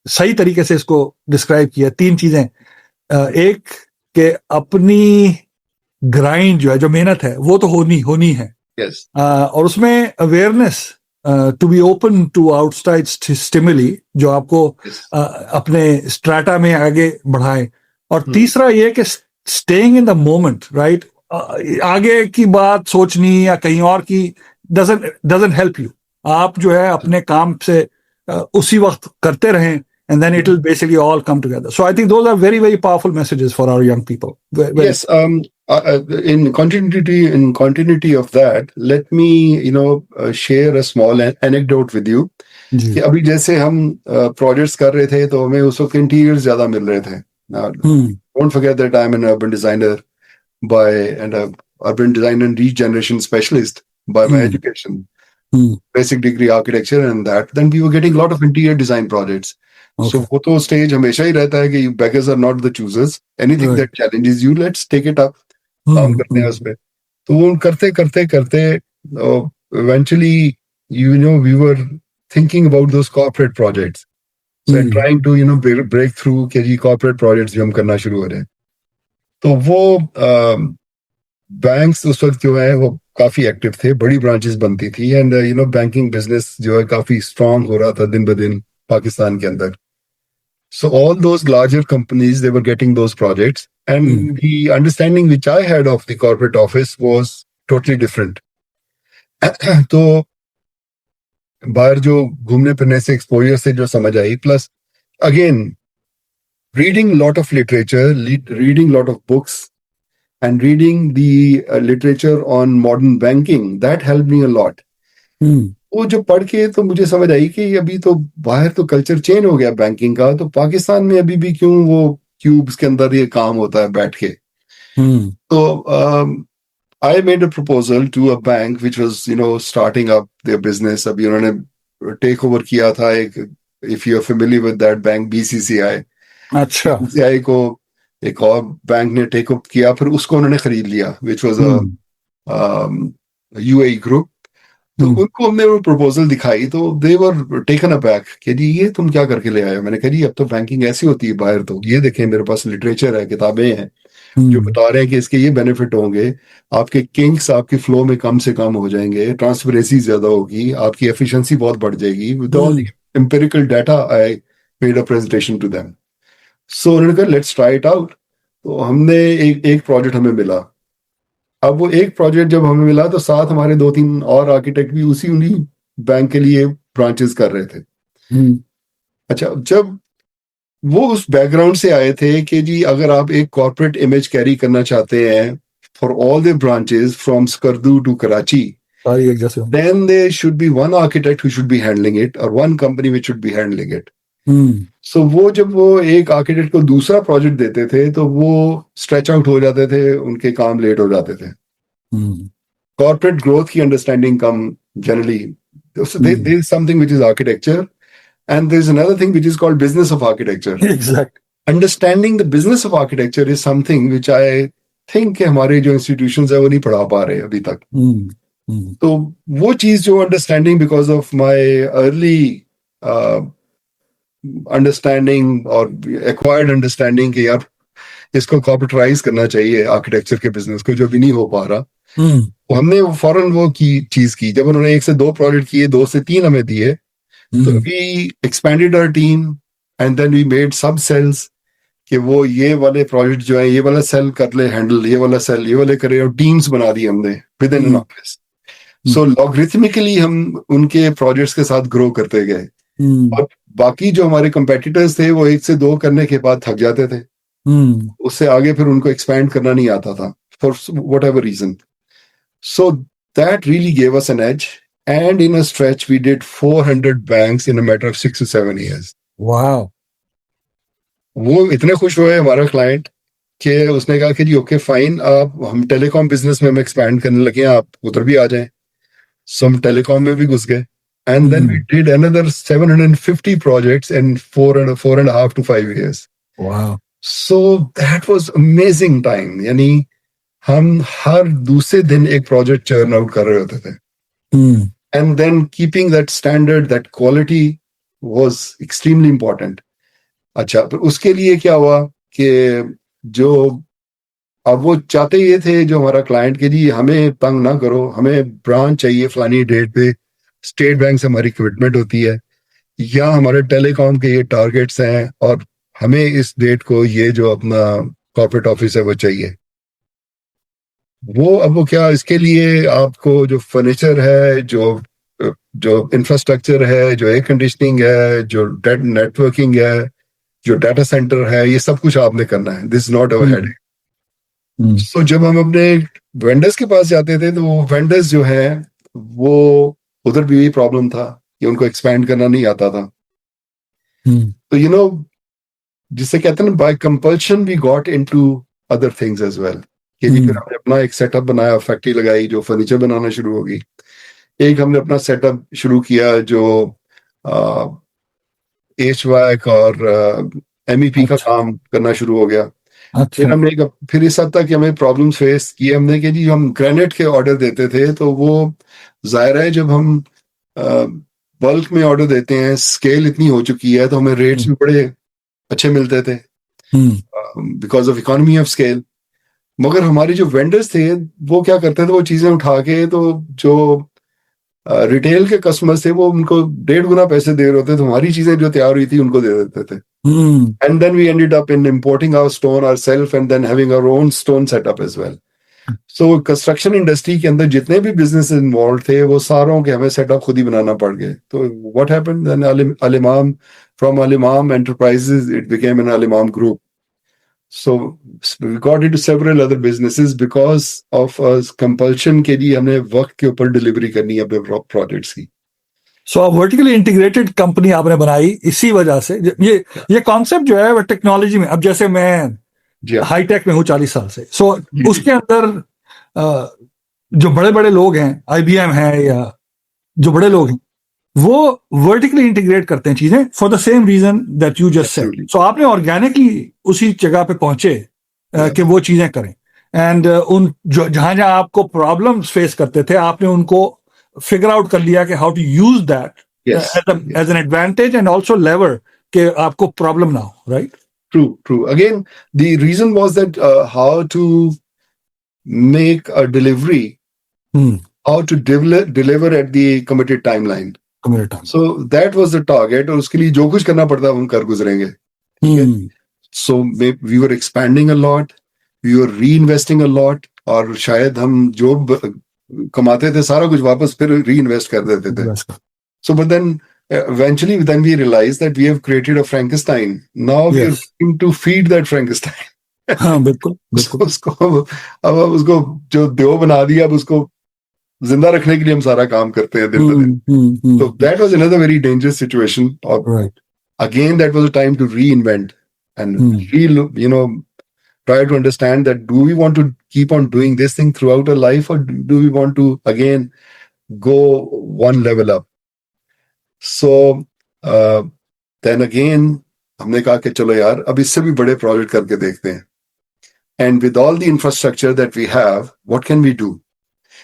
सही तरीके से इसको डिस्क्राइब किया। तीन चीजें, एक के अपनी ग्राइंड जो है, जो मेहनत है, वो तो होनी है, Yes. और उसमें awareness, to be open to outside stimuli जो आपको Yes. अपने स्ट्राटा में आगे बढ़ाए। और हम्म। तीसरा ये कि staying in the moment, right, आगे की बात सोचनी या कहीं और की डजंट हेल्प यू। आप जो है अपने काम से उसी वक्त करते रहें, and then it will basically all come together. So I think those are very very powerful messages for our young people. Yes. In continuity of that, let me share a small anecdote with you. जी। कि अभी जैसे हम projects कर रहे थे तो हमें उस वक्त इंटीरियर्स ज्यादा मिल रहे थे। Don't forget that I'm an urban designer urban design and regeneration specialist by my education. Basic degree architecture and that. Then we were getting a lot of interior design projects. Okay. So वो तो stage हमेशा ही रहता है कि beggars are not the choosers. Anything Right. that challenges you, let's take it up. काम करते हैं उसमें। तो वो करते eventually we were thinking about those corporate projects. So trying to break through कि जी corporate projects भी हम करना शुरू हो रहे हैं। तो वो बैंक्स उस वक्त जो है वो काफी एक्टिव थे, बड़ी ब्रांचेस बनती थी एंड बैंकिंग बिजनेस जो है काफी स्ट्रांग हो रहा था दिन ब दिन पाकिस्तान के अंदर। So all those larger companies, they were getting those projects, and the understanding which I had of the corporate office was totally different. तो बाहर जो घूमने फिरने से एक्सपोजर से जो समझ आई, plus again reading lot of literature, reading lot of books, and reading the literature on modern banking, that helped me a lot. वो जो पढ़ के तो मुझे समझ आई कि अभी तो बाहर तो कल्चर चेंज हो गया बैंकिंग का, तो पाकिस्तान में अभी भी क्यों वो क्यूब्स के अंदर ये काम होता है बैठ के। तो I made a proposal to a bank which was starting up their business. अभी उन्होंने टेक ओवर किया था एक, if you are familiar with that bank, BCCI. अच्छा, बीसीसीआई को एक और बैंक ने टेक अप किया, फिर उसको उन्होंने खरीद लिया, which was a UAE group. तो उनको हमने वो प्रपोजल दिखाई तो दे वर टेकन अबैक कि जी ये तुम क्या करके ले आए हो। मैंने कहा जी अब तो बैंकिंग ऐसी होती है बाहर, तो ये देखें मेरे पास लिटरेचर है, किताबें हैं जो बता रहे हैं कि इसके ये बेनिफिट होंगे, आपके किंग्स आपके फ्लो में कम से कम हो जाएंगे, ट्रांसपेरेंसी ज्यादा होगी, आपकी एफिशिएंसी बहुत बढ़ जाएगी। With all empirical data I made a presentation to them. सो उन्होंने कहा लेट्स ट्राई इट आउट। तो हमने एक प्रोजेक्ट हमें मिला। अब वो एक प्रोजेक्ट जब हमें मिला तो साथ हमारे 2-3 और आर्किटेक्ट भी उन्हीं बैंक के लिए ब्रांचेस कर रहे थे। अच्छा, जब वो उस बैकग्राउंड से आए थे कि जी अगर आप एक कॉर्पोरेट इमेज कैरी करना चाहते हैं for all the branches from Skardu to Karachi, then there should be one architect who should be handling it or one company which should be handling it. So वो जब वो एक आर्किटेक्ट को दूसरा प्रोजेक्ट देते थे तो वो स्ट्रेच आउट हो जाते थे, उनके काम लेट हो जाते थे। कॉर्पोरेट ग्रोथ की understanding come generally. there is something which is architecture and there is another thing which is called business of architecture. Exactly. Understanding the business of architecture is something which I think कि हमारे जो institutions है वो नहीं पढ़ा पा रहे अभी तक। तो वो चीज जो understanding because of my early understanding और एक्वायर्ड अंडरस्टैंडिंग कि यार इसको कॉर्पोरेटाइज करना चाहिए आर्किटेक्चर के बिजनेस को, जो भी नहीं हो पा रहा। तो हमने फौरन वो चीज की। जब उन्होंने 1 से 2 प्रोजेक्ट किए, 2 से 3 हमें दिए, तो we expanded our team and then we made sub cells कि वो ये वाले प्रोजेक्ट जो है ये वाला सेल कर ले हैंडल, ये वाला सेल ये वाले करे, और टीम्स बना दी हमने with in an office. So logarithmically हम उनके प्रोजेक्ट्स के साथ ग्रो करते गए। और बाकी जो हमारे कंपेटिटर्स थे वो 1 से 2 करने के बाद थक जाते थे, उससे आगे फिर उनको एक्सपैंड करना नहीं आता था for whatever reason. So that really gave us an edge and in a stretch we did 400 banks in a matter of 6 to 7 years. Wow! वो इतने खुश हुए हमारा क्लाइंट कि उसने कहा कि जी ओके फाइन, आप हम टेलीकॉम बिजनेस में हम एक्सपैंड करने लगे हैं, आप उधर भी आ जाएं। So हम telecom में भी घुस गए. And then we did another 750 projects in four and a half to 5 years. Wow. So that was amazing time. यानी हम हर दूसरे दिन एक project churn out कर रहे होते थे. And then keeping that standard, that quality was extremely important. अच्छा, तो उसके लिए क्या हुआ कि जो अब वो चाहते ये थे जो हमारा क्लाइंट के लिए हमें तंग ना करो, हमें ब्रांच चाहिए फलानी डेट पे, स्टेट बैंक से हमारी कमिटमेंट होती है या हमारे टेलीकॉम के ये टारगेट्स हैं और हमें इस डेट को ये जो अपना कॉर्पोरेट ऑफिस है वो चाहिए. वो क्या इसके लिए आपको जो फर्नीचर है, जो इंफ्रास्ट्रक्चर है, जो एयर कंडीशनिंग है, जो नेटवर्किंग है, जो डाटा सेंटर है, ये सब कुछ आपने करना है. This is not our head. So जब हम अपने वेंडर्स के पास जाते थे तो वो वेंडर्स जो है वो उधर भी यही प्रॉब्लम था कि उनको एक्सपैंड करना नहीं आता था. तो यू नो जिसे कहते हैं by compulsion we got into other things as well. कि फिर हमने अपना एक सेटअप बनाया, फैक्ट्री लगाई जो फर्नीचर बनाना शुरू होगी. एक हमने अपना सेटअप शुरू किया जो HVAC और MEP का काम करना शुरू हो गया. फिर हमने फिर इस हद तक हमें प्रॉब्लम फेस किए हमने कि जी हम ग्रेनाइट के ऑर्डर देते थे तो वो जाहिर है जब हम बल्क में ऑर्डर देते हैं, स्केल इतनी हो चुकी है तो हमें रेट्स भी बड़े अच्छे मिलते थे because of economy of scale. मगर हमारे जो वेंडर्स थे वो क्या करते थे, वो चीजें उठा के तो जो रिटेल के कस्टमर्स थे वो उनको 1.5 गुना पैसे दे रहे होते थे, हमारी चीजें जो तैयार हुई थी उनको दे देते थे. And then we ended up in importing our stone ourselves and then having our own stone setup as well. So construction industry के अंदर जितने भी बिजनेस इन्वॉल्व थे वो सारों के हमें सेटअप खुद ही बनाना पड़ गए. तो what happened then Al Imam, from Al Imam Enterprises it became an Al Imam group. So we got into several other businesses because of compulsion के लिए हमने वक्त के ऊपर डिलीवरी करनी है अपने प्रोजेक्ट्स की. सो वर्टिकली इंटीग्रेटेड कंपनी आपने बनाई इसी वजह से. ये कॉन्सेप्ट जो है वो टेक्नोलॉजी में, अब जैसे मैं हाईटेक में हूँ 40 साल से, सो उसके अंदर जो बड़े बड़े लोग हैं, IBM है या जो बड़े लोग हैं, वो वर्टिकली इंटीग्रेट करते हैं चीजें for the same reason that you just said. So आपने ऑर्गेनिकली उसी जगह पे पहुंचे कि वो चीजें करें. एंड उन जहां आपको प्रॉब्लम्स फेस करते थे आपने उनको figure out कर लिया कि how to use that as an advantage and also lever कि आपको problem ना हो, right? True. Again, the reason was that how to make a delivery, how to deliver at the committed timeline. So that was the target और उसके लिए जो कुछ करना पड़ता हम कर गुजरेंगे. So we were expanding a lot, we were reinvesting a lot और शायद हम जो कमाते थे सारा कुछ वापस फिर रीइन्वेस्ट कर देते थे. So but then eventually then we realized that we have created a Frankenstein. Now we are looking to feed that Frankenstein. हाँ बिल्कुल. उसको अब उसको जो देव बना दिया अब उसको जिंदा रखने के लिए हम सारा काम करते हैं दिन ब दिन. So that was another very dangerous situation. Right. Again that was a time to reinvent and try to understand that do we want to keep on doing this thing throughout our life or do we want to again go one level up. So then again हमने कहा कि चलो यार अब इससे भी बड़े project करके देखते हैं. And with all the infrastructure that we have, what can we do?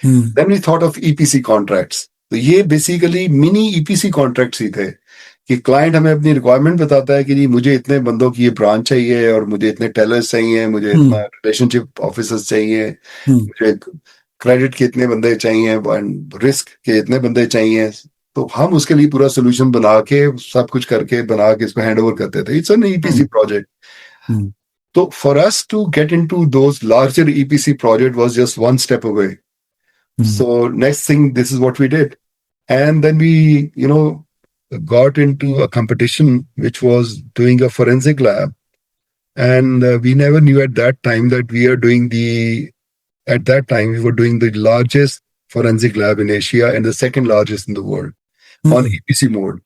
Then we thought of EPC contracts. तो ये बेसिकली मिनी EPC कॉन्ट्रैक्ट्स ही थे कि क्लाइंट हमें अपनी रिक्वायरमेंट बताता है कि जी मुझे इतने बंदों की ये ब्रांच चाहिए और मुझे इतने टेलर्स चाहिए, मुझे इतना रिलेशनशिप ऑफिसर्स चाहिए, मुझे क्रेडिट के इतने बंदे चाहिए, रिस्क के इतने बंदे चाहिए. तो हम उसके लिए पूरा सोल्यूशन बना के सब कुछ करके बना के इसको हैंड ओवर करते थे. It's an EPC project. तो for us to get into those larger EPC project was just one step away. So next thing, this is what we did. And then we, got into a competition which was doing a forensic lab. And we never knew at that time that we were doing the largest forensic lab in Asia and the second largest in the world on EPC mode.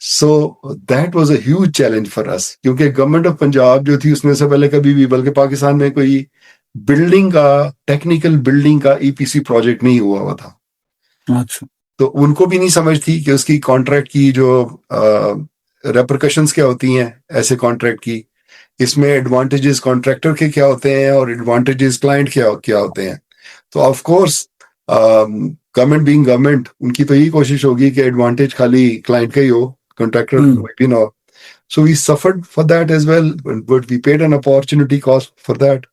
So that was a huge challenge for us. क्योंकि government of Punjab जो थी उसमें से पहले कभी भी बल्कि पाकिस्तान में कोई टेक्निकल बिल्डिंग का EPC प्रोजेक्ट नहीं हुआ था. अच्छा। तो उनको भी नहीं समझ थी कि उसकी कॉन्ट्रैक्ट की जो रेपरकशंस क्या होती हैं ऐसे कॉन्ट्रैक्ट की, इसमें एडवांटेजेस कॉन्ट्रैक्टर के क्या होते हैं और एडवांटेजेस क्लाइंट क्या क्या होते हैं। तो of course government being government, उनकी तो यही कोशिश होगी कि एडवांटेज खाली क्लाइंट का ही हो, कॉन्ट्रैक्टर भी ना हो। So we suffered for that as well, but we paid an opportunity cost for that.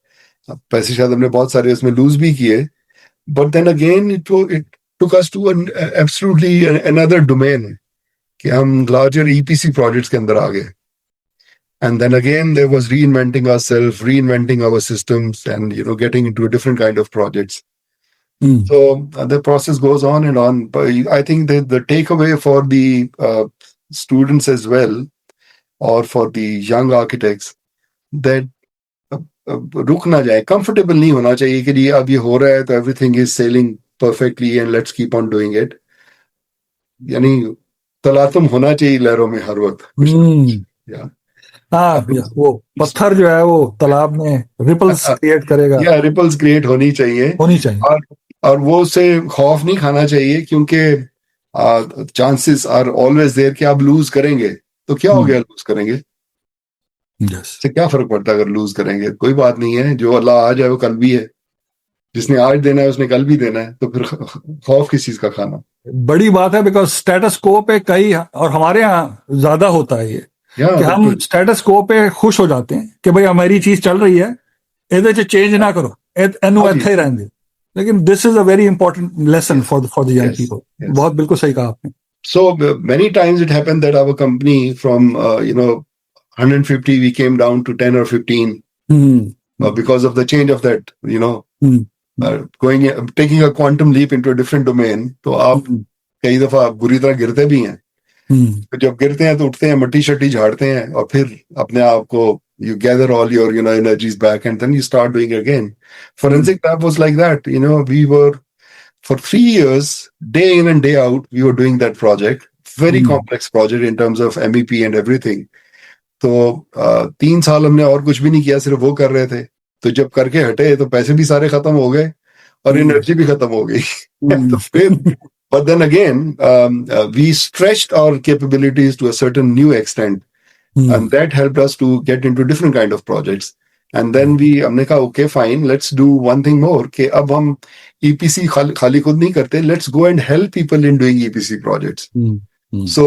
पैसे शायद हमने बहुत सारे उसमें लूज भी किए, but then again it took us to an absolutely another domain कि हम larger EPC projects के अंदर आ गए। And then again there was reinventing ourselves, reinventing our systems, and getting into a different kind of projects. So the process goes on and on. But I think that the takeaway for the students as well, or for the young architects, that रुक ना जाए, comfortable नहीं होना चाहिए कि जी अब ये हो रहा है तो everything is selling perfectly and let's keep on doing it. यानी तलातुम होना चाहिए लहरों में हर वक्त। वो पत्थर जो है वो तालाब में रिपल्स क्रिएट करेगा, या रिपल्स क्रिएट होनी चाहिए। और वो उससे खौफ नहीं खाना चाहिए, क्योंकि चांसेस आर ऑलवेज देयर कि आप लूज करेंगे तो क्या हो गया, लूज करेंगे से क्या फर्क पड़ता है अगर लूज करेंगे, कोई बात नहीं है, जो अल्लाह आज है वो कल भी है, जिसने आज देना है उसने कल भी देना है, तो फिर खौफ किस चीज का खाना। बड़ी बात है बिकॉज स्टेटस को पे कई, और हमारे यहाँ ज्यादा होता है ये कि हम स्टेटस को पे खुश हो जाते हैं कि भाई हमारी चीज चल रही है, ਇਹਦੇ ਚ चेंज ना करो, ਇਹਨੂੰ ਇੱਥੇ ਹੀ रहने दो। लेकिन this is a very important lesson for the young people. बहुत बिल्कुल सही कहा आपने। So many times it happened that our company from 150 we came down to 10 or 15 because of the change of that, taking a quantum leap into a different domain। तो आप कई दफा बुरी तरह गिरते भी हैं, तो जब गिरते हैं तो उठते हैं, मट्टी शट्टी झाड़ते हैं, और फिर अपने आप को you gather all your energies back and then you start doing it again। Forensic Lab was like that। We were for 3 years, day in and day out, we were doing that project, very complex project in terms of MEP and everything। तो 3 साल हमने और कुछ भी नहीं किया, सिर्फ वो कर रहे थे। तो जब करके हटे तो पैसे भी सारे खत्म हो गए और एनर्जी भी खत्म हो गई। तो फिर but then again we stretched our capabilities to a certain new extent, and that helped us to get into different kind of projects। And then हमने कहा okay fine, let's do one thing more कि अब हम EPC खाली खुद नहीं करते, let's go and help people in doing EPC projects। So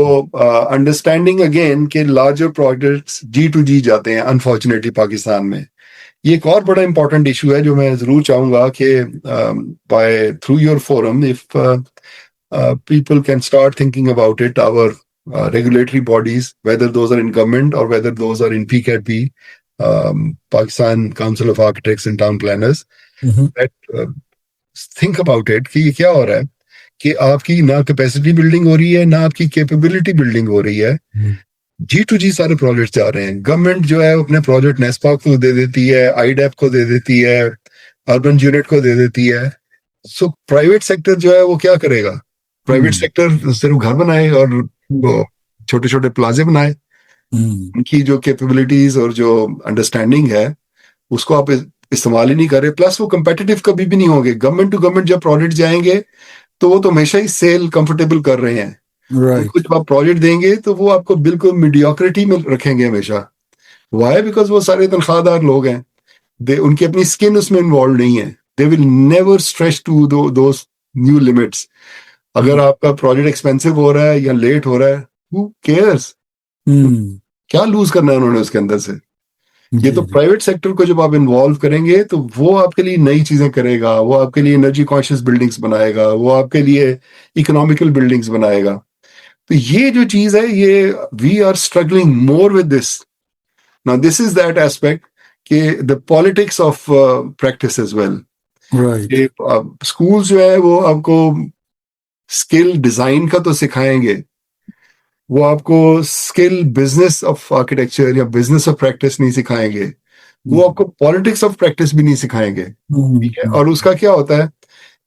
understanding again कि larger projects G2G जाते हैं unfortunately पाकिस्तान में। ये एक और बड़ा important issue है जो मैं जरूर चाहूंगा कि through your forum, if people can start thinking about it, our regulatory bodies, whether those are in government or whether those are in PCATP, Pakistan Council of Architects and Town Planners, that think about it कि ये क्या हो रहा है कि आपकी ना capacity building हो रही है, ना आपकी कैपेबिलिटी बिल्डिंग हो रही है। G2G सारे प्रोजेक्ट जा रहे हैं। गवर्नमेंट जो है अपने प्रोजेक्ट नेस्पा को दे देती है, आईडैप को दे देती है, अर्बन यूनिट को दे देती है। सो प्राइवेट सेक्टर जो है वो क्या करेगा? प्राइवेट सेक्टर सिर्फ घर बनाए और छोटे छोटे प्लाजे बनाए। उनकी जो कैपेबिलिटीज और जो अंडरस्टैंडिंग है उसको आप इस्तेमाल ही नहीं कर रहे। प्लस वो कंपेटिटिव कभी भी नहीं होंगे। गवर्नमेंट टू गवर्नमेंट जब प्रोजेक्ट जाएंगे तो वो तो हमेशा ही सेल कंफर्टेबल कर रहे हैं। उनको जब आप प्रोजेक्ट देंगे तो वो आपको बिल्कुल मीडियोक्रिटी में रखेंगे हमेशा। वाई? बिकॉज वो सारे तनख्वाहदार लोग हैं। उनकी अपनी स्किन उसमें इन्वॉल्व नहीं है। They will never stretch to those new limits. अगर आपका प्रोजेक्ट एक्सपेंसिव हो रहा है या लेट हो रहा है, हु केयर्स? क्या लूज करना है उन्होंने उसके अंदर से? ये तो प्राइवेट सेक्टर को जब आप इन्वॉल्व करेंगे तो वो आपके लिए नई चीजें करेगा, वो आपके लिए एनर्जी कॉन्शियस बिल्डिंग्स बनाएगा, वो आपके लिए इकोनॉमिकल बिल्डिंग्स बनाएगा। तो ये जो चीज है, ये we are struggling more with this. Now this is that aspect कि the politics of practice as well. School जो है वो आपको स्किल डिजाइन का तो सिखाएंगे, वो आपको स्किल बिजनेस ऑफ आर्किटेक्चर या बिजनेस ऑफ प्रैक्टिस नहीं सिखाएंगे, वो आपको पॉलिटिक्स ऑफ प्रैक्टिस भी नहीं सिखाएंगे। ठीक है। और उसका क्या होता है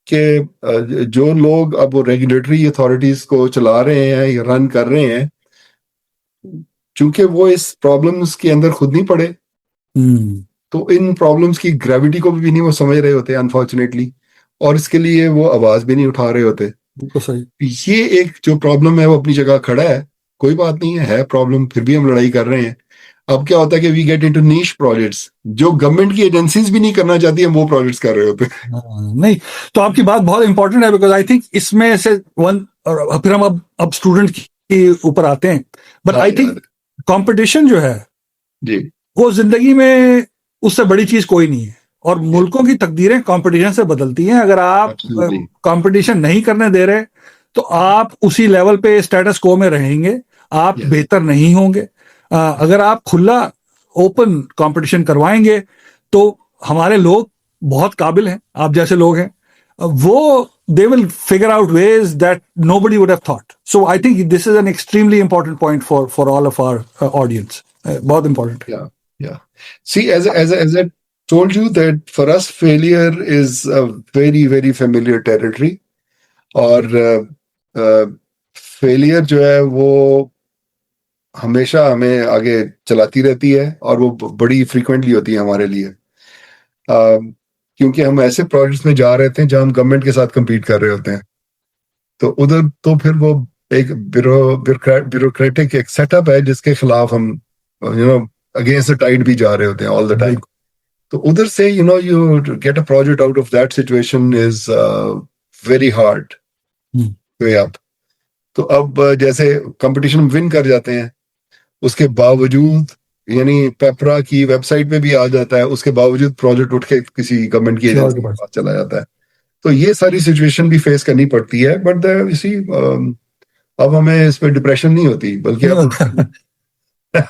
कि जो लोग अब वो रेगुलेटरी अथॉरिटीज को चला रहे हैं या रन कर रहे हैं, चूंकि वो इस प्रॉब्लम्स के अंदर खुद नहीं पड़े, तो इन प्रॉब्लम्स की ग्रेविटी को भी नहीं वो समझ रहे होते अनफॉर्चुनेटली, और इसके लिए वो आवाज भी नहीं उठा रहे होते। बिल्कुल सही। ये एक जो प्रॉब्लम है वो अपनी जगह खड़ा है, कोई बात नहीं है प्रॉब्लम, फिर भी हम लड़ाई कर रहे हैं। अब क्या होता है कि we get into niche projects जो गवर्नमेंट की एजेंसीज भी नहीं करना चाहती, हम वो प्रोजेक्ट्स कर रहे होते हैं। हाँ, नहीं, तो आपकी बात बहुत इंपॉर्टेंट है, बिकॉज आई थिंक इसमें से वन, और फिर हम अब स्टूडेंट के ऊपर आते हैं, बट हाँ आई थिंक यार, कंपटीशन जो है जी, वो जिंदगी में उससे बड़ी चीज कोई नहीं है, और मुल्कों की तकदीरें कंपटीशन से बदलती हैं। अगर आप एब्सोल्युटली, कंपटीशन नहीं करने दे रहे तो आप उसी लेवल पे स्टेटस को में रहेंगे, आप यस, बेहतर नहीं होंगे। अगर आप खुला ओपन कंपटीशन करवाएंगे तो हमारे लोग बहुत काबिल हैं, आप जैसे लोग हैं, वो they will figure out ways that nobody would have thought. So I think this is an extremely important point for all of our audience. बहुत important है। yeah, yeah. See, as I told you that for us failure is a very very familiar territory, और failure जो है वो हमेशा हमें आगे चलाती रहती है, और वो बड़ी फ्रीक्वेंटली होती है हमारे लिए, क्योंकि हम ऐसे प्रोजेक्ट्स में जा रहे थे जहां हम गवर्नमेंट के साथ compete कर रहे होते हैं। तो उधर तो फिर वो एक ब्यूरोक्रेटिक एक सेटअप है जिसके खिलाफ हम अगेंस्ट द टाइड भी जा रहे होते हैं ऑल द टाइम। तो उधर से you get a project out of that situation is very hard way up. तो अब जैसे कंपटीशन विन कर जाते हैं, उसके बावजूद यानी पेपरा की वेबसाइट पे भी आ जाता है, उसके बावजूद प्रोजेक्ट उठ के किसी गवर्नमेंट की एजेंसी के पास चला जाता है। तो ये सारी सिचुएशन भी फेस करनी पड़ती है, बट इसी अब हमें इस पे डिप्रेशन नहीं होती, बल्कि अब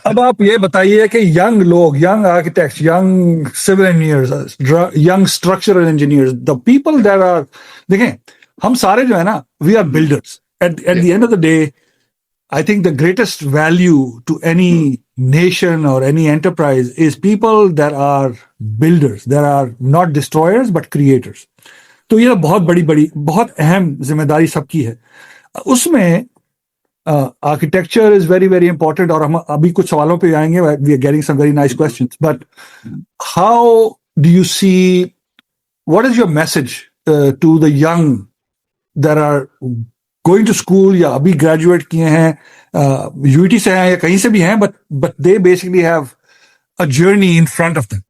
अब आप ये बताइए कि यंग लोग, young architects, young civil engineers, young structural engineers, the people that are, देखें, हम सारे जो है ना, we are builders at the end of the day. I think the greatest value to any nation or any enterprise is people that are builders, that are not destroyers but creators. तो ये बहुत बड़ी बड़ी बहुत अहम जिम्मेदारी सबकी है। उसमें architecture is very very important, और हम अभी कुछ सवालों पे आएंगे। We are getting some very nice questions, but how do you see, what is your message to the young that are going to school या अभी ग्रेजुएट किए हैं, यूटी से हैं या कहीं से भी हैं, but they basically have a journey in front of them?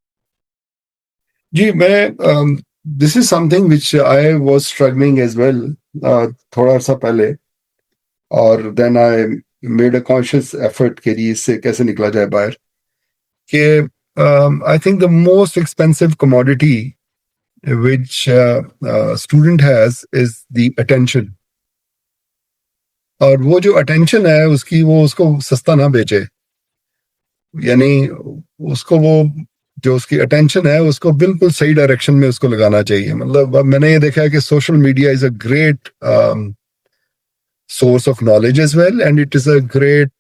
जी, मैं this is something which I was struggling as well थोड़ा सा पहले, और then I made a conscious effort के लिए इससे कैसे निकला जाए बाहर। कि I think the most expensive commodity which student has is the attention, और वो जो अटेंशन है उसकी, वो उसको सस्ता ना बेचे। यानी उसको वो जो उसकी अटेंशन है उसको बिल्कुल सही डायरेक्शन में उसको लगाना चाहिए। मतलब अब मैंने ये देखा है कि social media is a great source of knowledge as well, and it is a great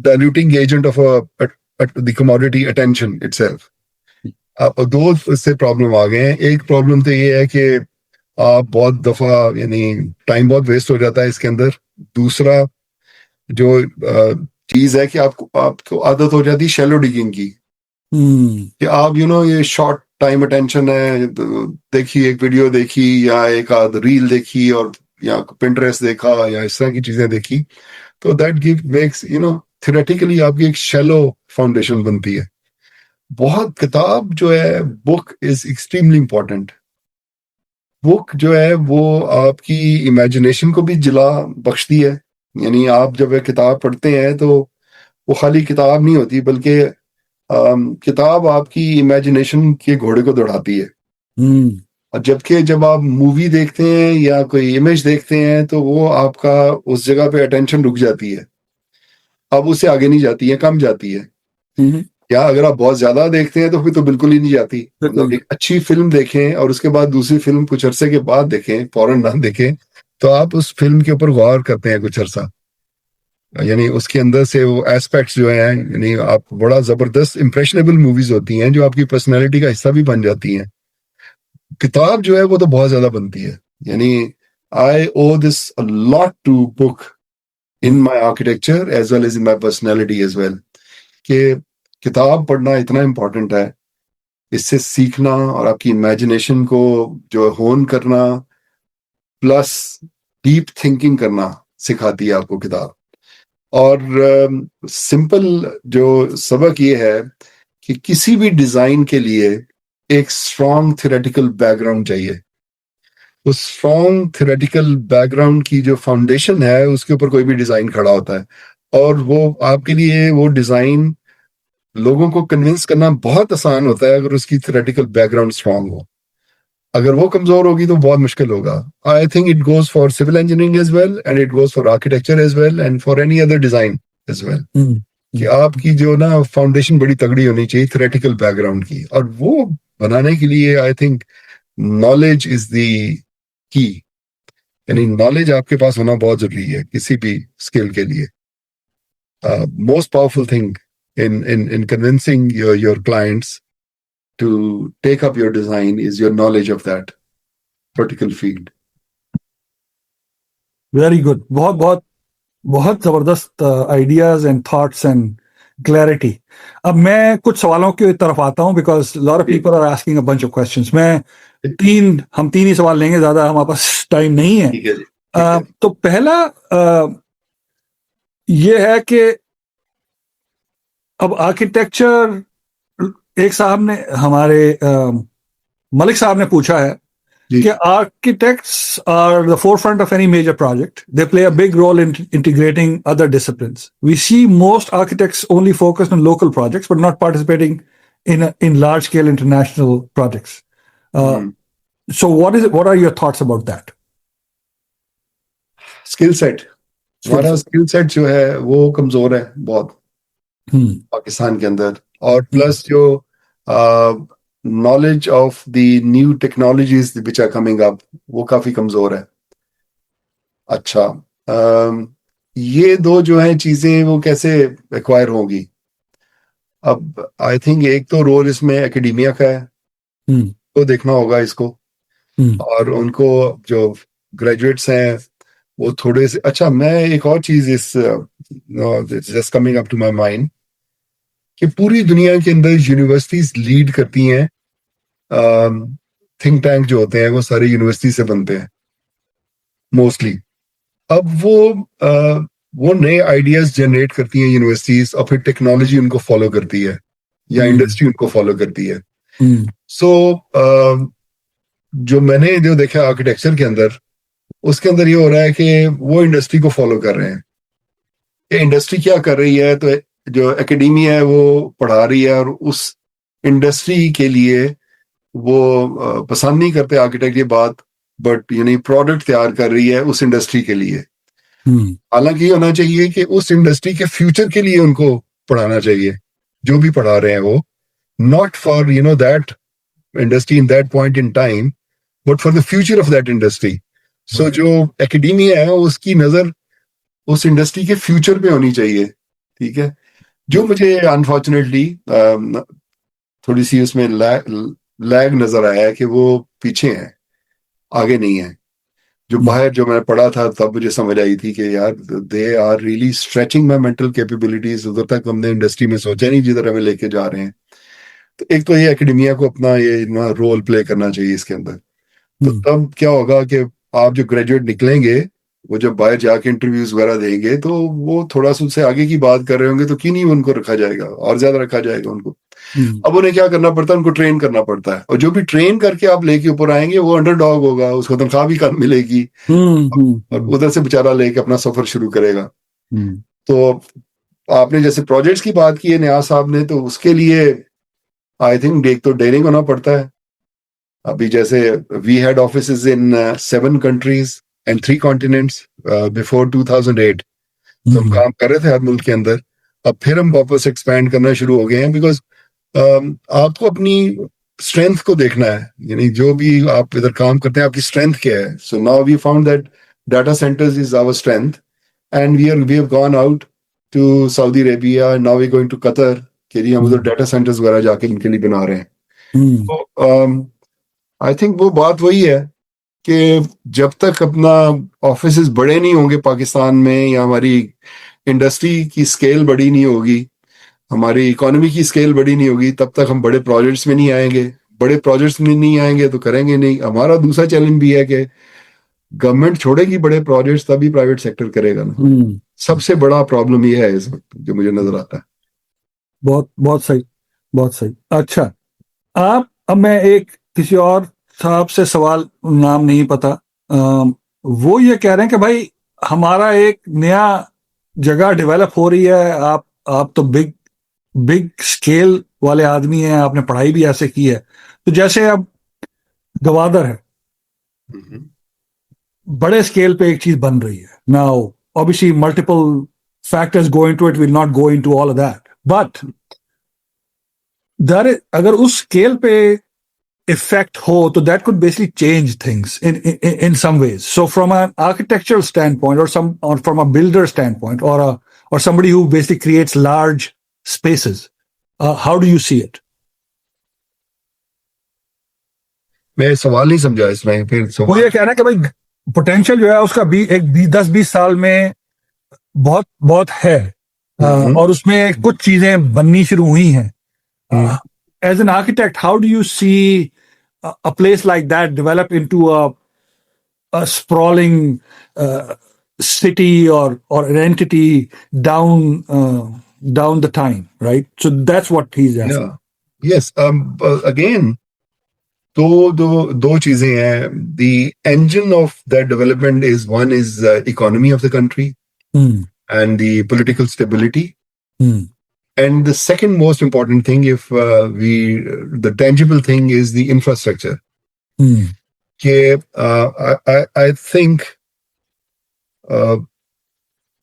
diluting agent of the commodity attention itself. दो इससे प्रॉब्लम आ गए हैं। एक प्रॉब्लम तो ये है कि आप बहुत दफा यानी टाइम बहुत वेस्ट हो जाता है इसके अंदर। दूसरा जो चीज है कि आपको आदत हो जाती है शैलो डिगिंग की, कि आप ये शॉर्ट टाइम अटेंशन है, देखी एक वीडियो देखी या एक आध रील देखी और या पिंटरेस्ट देखा या इस तरह की चीजें देखी, तो दैट मेक्स थ्योरेटिकली आपकी एक शैलो फाउंडेशन बनती है। बहुत किताब जो है, book is extremely important. Book जो है वो आपकी इमेजिनेशन को भी जिला बख्शती है। यानी आप जब एक किताब पढ़ते हैं तो वो खाली किताब नहीं होती, बल्कि किताब आपकी इमेजिनेशन के घोड़े को दौड़ाती है। और जबकि जब आप मूवी देखते हैं या कोई इमेज देखते हैं तो वो आपका उस जगह पे अटेंशन रुक जाती है, अब उससे आगे नहीं जाती है, कम जाती है। या अगर आप बहुत ज्यादा देखते हैं तो फिर तो बिल्कुल ही नहीं जाती। मतलब एक अच्छी फिल्म देखें और उसके बाद दूसरी फिल्म कुछ अरसे के बाद देखें, फौरन ना देखें, तो आप उस फिल्म के ऊपर गौर करते हैं कुछ अरसा। यानी उसके अंदर से वो एस्पेक्ट्स जो हैं, यानी आप बड़ा जबरदस्त इंप्रेशनेबल मूवीज होती हैं जो आपकी पर्सनैलिटी का हिस्सा भी बन जाती हैं। किताब जो है वो तो बहुत ज्यादा बनती है। यानी I owe this a lot to book in my architecture as well as in my personality as well, कि किताब पढ़ना इतना इम्पोर्टेंट है इससे सीखना और आपकी इमेजिनेशन को जो होन करना प्लस डीप थिंकिंग करना सिखाती है आपको किताब। और सिंपल जो सबक ये है कि किसी भी डिजाइन के लिए एक स्ट्रॉन्ग थ्योरेटिकल बैकग्राउंड चाहिए। उस स्ट्रॉन्ग थ्योरेटिकल बैकग्राउंड की जो फाउंडेशन है उसके ऊपर कोई भी डिजाइन खड़ा होता है और वो आपके लिए वो डिजाइन लोगों को कन्विंस करना बहुत आसान होता है अगर उसकी थ्योरेटिकल बैकग्राउंड स्ट्रांग हो। अगर वो कमजोर होगी तो बहुत मुश्किल होगा। I think it goes for civil engineering as well and it goes for architecture as well and for any other design as well कि आपकी जो ना फाउंडेशन बड़ी तगड़ी होनी चाहिए थ्योरेटिकल बैकग्राउंड की। और वो बनाने के लिए I think knowledge is the की, यानी नॉलेज आपके पास होना बहुत जरूरी है किसी भी स्किल के लिए। Most powerful thing in convincing your clients to take up your design is your knowledge of that particular field. Very good. बहुत बहुत बहुत जबरदस्त ideas and thoughts and clarity. अब मैं कुछ सवालों की तरफ आता हूं because lot of people are asking a bunch of questions. हम तीन ही सवाल लेंगे, ज्यादा हमारे पास टाइम नहीं है। ठीक है। तो पहला ये है कि अब आर्किटेक्चर, एक साहब ने हमारे मलिक साहब ने पूछा है कि architects are the forefront of any major project. They play a big role in integrating other disciplines. We see most architects only focused on local projects, but not participating in large-scale international projects. So, what are your thoughts about that? Skill set. हमारा skill set जो है वो कमजोर है बहुत पाकिस्तान के अंदर, और प्लस जो knowledge of the new technologies which are coming up वो काफी कमजोर है। अच्छा, ये दो जो है चीजें वो कैसे एक्वायर होंगी? अब आई थिंक एक तो रोल इसमें एकेडमिया का है, तो देखना होगा इसको। और उनको जो ग्रेजुएट्स हैं वो थोड़े से अच्छा, मैं एक और चीज is just coming up to my mind कि पूरी दुनिया के अंदर यूनिवर्सिटीज लीड करती हैं। थिंक टैंक जो होते हैं वो सारे यूनिवर्सिटी से बनते हैं मोस्टली। अब वो नए आइडियाज जनरेट करती हैं यूनिवर्सिटीज और फिर टेक्नोलॉजी उनको फॉलो करती है या इंडस्ट्री उनको फॉलो करती है। सो जो मैंने जो देखा आर्किटेक्चर के अंदर, उसके अंदर ये हो रहा है कि वो इंडस्ट्री को फॉलो कर रहे हैं। ये इंडस्ट्री क्या कर रही है, तो जो एकेडमिया है वो पढ़ा रही है और उस इंडस्ट्री के लिए वो पसंद नहीं करते आर्किटेक्ट ये बात, बट यानी प्रोडक्ट तैयार कर रही है उस इंडस्ट्री के लिए। हालांकि ये होना चाहिए कि उस इंडस्ट्री के फ्यूचर के लिए उनको पढ़ाना चाहिए जो भी पढ़ा रहे हैं वो, not for that industry in that point in time, but for the future of that industry. So जो एकेडमिया है उसकी नजर उस इंडस्ट्री के फ्यूचर पे होनी चाहिए। ठीक है, जो मुझे अनफॉर्चुनेटली थोड़ी सी उसमें लैग नजर आया है कि वो पीछे हैं, आगे नहीं है। जो बाहर जो मैंने पढ़ा था तब मुझे समझ आई थी कि यार they are really stretching my mental capabilities, उधर तक हमने इंडस्ट्री में सोचा नहीं जिधर हमें लेके जा रहे हैं। तो एक तो ये एकेडमिया को अपना ये रोल प्ले करना चाहिए इसके अंदर। तो तब क्या होगा कि आप जो ग्रेजुएट निकलेंगे वो जब बाहर जाके इंटरव्यूज वगैरह देंगे तो वो थोड़ा सा उससे आगे की बात कर रहे होंगे, तो क्यों नहीं उनको रखा जाएगा और ज्यादा रखा जाएगा उनको। अब उन्हें क्या करना पड़ता है, उनको ट्रेन करना पड़ता है, और जो भी ट्रेन करके आप लेके ऊपर आएंगे वो अंडरडॉग होगा, उसको तनख्वाह भी कम मिलेगी और उधर से बेचारा लेके अपना सफर शुरू करेगा। तो आपने जैसे प्रोजेक्ट्स की बात की है नियाज साहब ने, तो उसके लिए आई थिंक एक तो डेयरिंग होना पड़ता है। अभी जैसे we had offices in 7 countries and 3 continents before 2008, तो हम काम कर रहे थे हर मुल्क के अंदर। अब फिर हम वापस एक्सपैंड करना शुरू हो गए हैं बिकॉज आपको अपनी स्ट्रेंथ को देखना है, यानी जो भी आप इधर काम करते हैं आपकी स्ट्रेंथ क्या है। So now we found that data centres is our strength and we have gone out to Saudi Arabia, now we going to Qatar के लिए हम उधर डाटा सेंटर्स वगैरह जाके इनके लिए बना रहे हैं। तो आई थिंक वो बात वही है कि जब तक अपना ऑफिसेज बड़े नहीं होंगे पाकिस्तान में या हमारी इंडस्ट्री की स्केल बड़ी नहीं होगी, हमारी इकोनॉमी की स्केल बड़ी नहीं होगी, तब तक हम बड़े प्रोजेक्ट्स में नहीं आएंगे। बड़े प्रोजेक्ट्स में नहीं आएंगे तो करेंगे नहीं। हमारा दूसरा चैलेंज भी है कि गवर्नमेंट छोड़ेगी बड़े प्रोजेक्ट्स, तभी प्राइवेट सेक्टर करेगा ना। सबसे बड़ा प्रॉब्लम ये है इस वक्त जो मुझे नजर आता है। बहुत बहुत सही, बहुत सही। अच्छा, आप, अब मैं एक किसी और साहब से सवाल, नाम नहीं पता, वो ये कह रहे हैं कि भाई हमारा एक नया जगह डेवलप हो रही है, आप तो बिग बिग स्केल वाले आदमी हैं, आपने पढ़ाई भी ऐसे की है, तो जैसे अब गवादर है, बड़े स्केल पे एक चीज बन रही है now, obviously multiple factors go into it, will not go into all of that, but दर अगर उस स्केल पे effect ho, so that could basically change things in some ways. So from an architectural standpoint, or from a builder standpoint, or somebody who basically creates large spaces, how do you see it? मैं सवाल नहीं समझा इसमें, फिर वो सवाल। ये कहना है कि भाई पोटेंशियल जो है उसका भी एक 10-20 साल में बहुत बहुत है, और उसमें कुछ चीजें बननी शुरू हुई हैं. As an architect, how do you see a place like that develop into a sprawling city or an entity down the time, right? So that's what he's asking. Yeah. Yes. Again, दो चीजें हैं. The engine of that development is, one is economy of the country and the political stability. And the second most important thing, the tangible thing, is the infrastructure. I think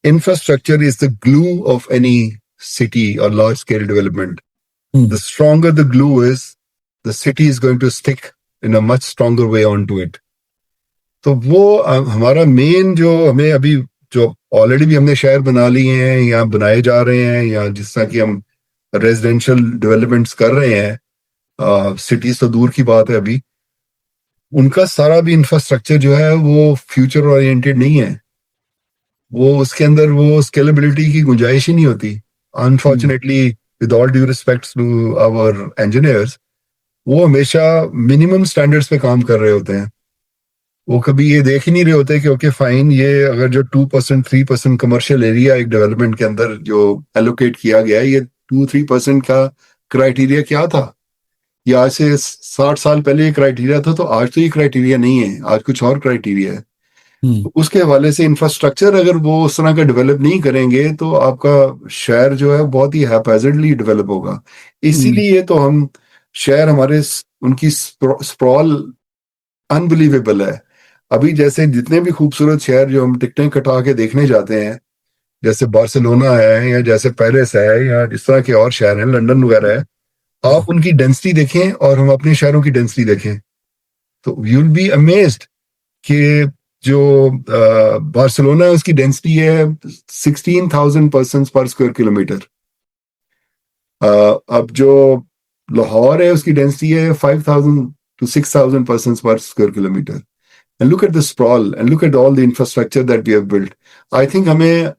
infrastructure is the glue of any city or large scale development. The stronger the glue is, the city is going to stick in a much stronger way onto it. तो वो हमारा main जो हमें अभी जो already भी हमने शहर बना लिए हैं या बनाए जा रहे हैं, या जिस तरह की हम रेजिडेंशियल डेवलपमेंट्स कर रहे हैं, सिटीज तो दूर की बात है, अभी उनका सारा भी इंफ्रास्ट्रक्चर जो है वो फ्यूचर ओरिएंटेड नहीं है. वो उसके अंदर वो स्केलेबिलिटी की गुंजाइश ही नहीं होती. Unfortunately, with all due respect to our engineers, वो हमेशा मिनिमम स्टैंडर्ड्स पे काम कर रहे होते हैं. वो कभी ये देख ही नहीं रहे होते कि ओके फाइन, ये अगर जो 2% 3% कमर्शियल एरिया एक डेवलपमेंट के अंदर जो एलोकेट किया गया है, ये 2-3% का क्राइटेरिया क्या था, ये आज से 60 साल पहले ये क्राइटेरिया था, तो आज तो ये क्राइटेरिया नहीं है, आज कुछ और क्राइटेरिया है. तो उसके हवाले से इंफ्रास्ट्रक्चर अगर वो उस तरह का डेवलप नहीं करेंगे तो आपका शहर जो है बहुत ही हैपहैज़र्डली डेवलप होगा. इसीलिए तो हम शहर हमारे उनकी स्प्रॉल अनबिलीवेबल है. अभी जैसे जितने भी खूबसूरत शहर जो हम टिकटें कटा के देखने जाते हैं, जैसे बार्सिलोना है या जैसे पेरिस है या जिस तरह के और शहर हैं, लंदन वगैरह है, आप उनकी डेंसिटी देखें और हम अपने शहरों की डेंसिटी देखें तो यू विल बी अमेज्ड कि जो बार्सिलोना है उसकी डेंसिटी है 16,000 पर्सन्स पर स्क्वायर किलोमीटर. अब जो लाहौर है उसकी डेंसिटी है 5,000 to 6,000 persons per square kilometer. And look at the sprawl and look at all the infrastructure that we have built. I think हमें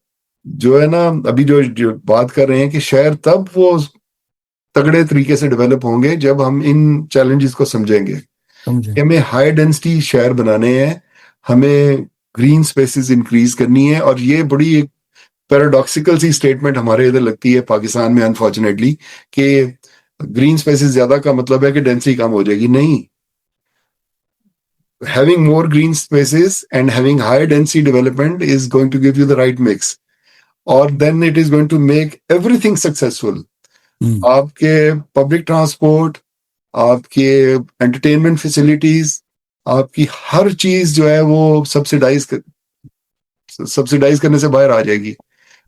जो है ना अभी जो बात कर रहे हैं कि शहर तब वो तगड़े तरीके से डेवलप होंगे जब हम इन चैलेंजेस को समझेंगे. हमें हाई डेंसिटी शहर बनाने हैं, हमें ग्रीन स्पेसेस इंक्रीज करनी है. और ये बड़ी एक पैराडॉक्सिकल सी स्टेटमेंट हमारे इधर लगती है पाकिस्तान में अनफॉर्चुनेटली कि ग्रीन स्पेसेस ज्यादा का मतलब है कि डेंसिटी कम हो जाएगी. नहीं, having more green spaces and having high density development is going to give you the right mix, or then it is going to make everything successful. आपके पब्लिक ट्रांसपोर्ट, आपके एंटरटेनमेंट फैसिलिटीज, आपकी हर चीज जो है वो सब्सिडाइज करने से बाहर आ जाएगी.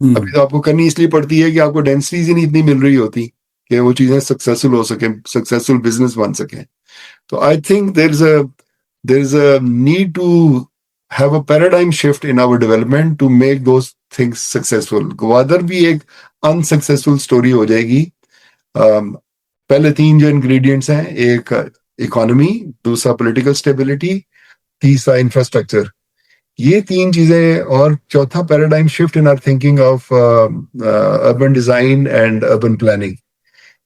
अभी तो आपको करनी इसलिए पड़ती है कि आपको डेंसिटीज ही नहीं इतनी मिल रही होती कि वो चीजें सक्सेसफुल हो सके, सक्सेसफुल बिजनेस बन सके. तो I think there is a need to have a paradigm shift in our development to make those things successful. Gwadar भी एक unsuccessful story हो जाएगी. पहले 3 जो ingredients हैं, एक economy, दूसरा political stability, तीसरा infrastructure. ये तीन चीजें, और चौथा paradigm shift in our thinking of urban design and urban planning,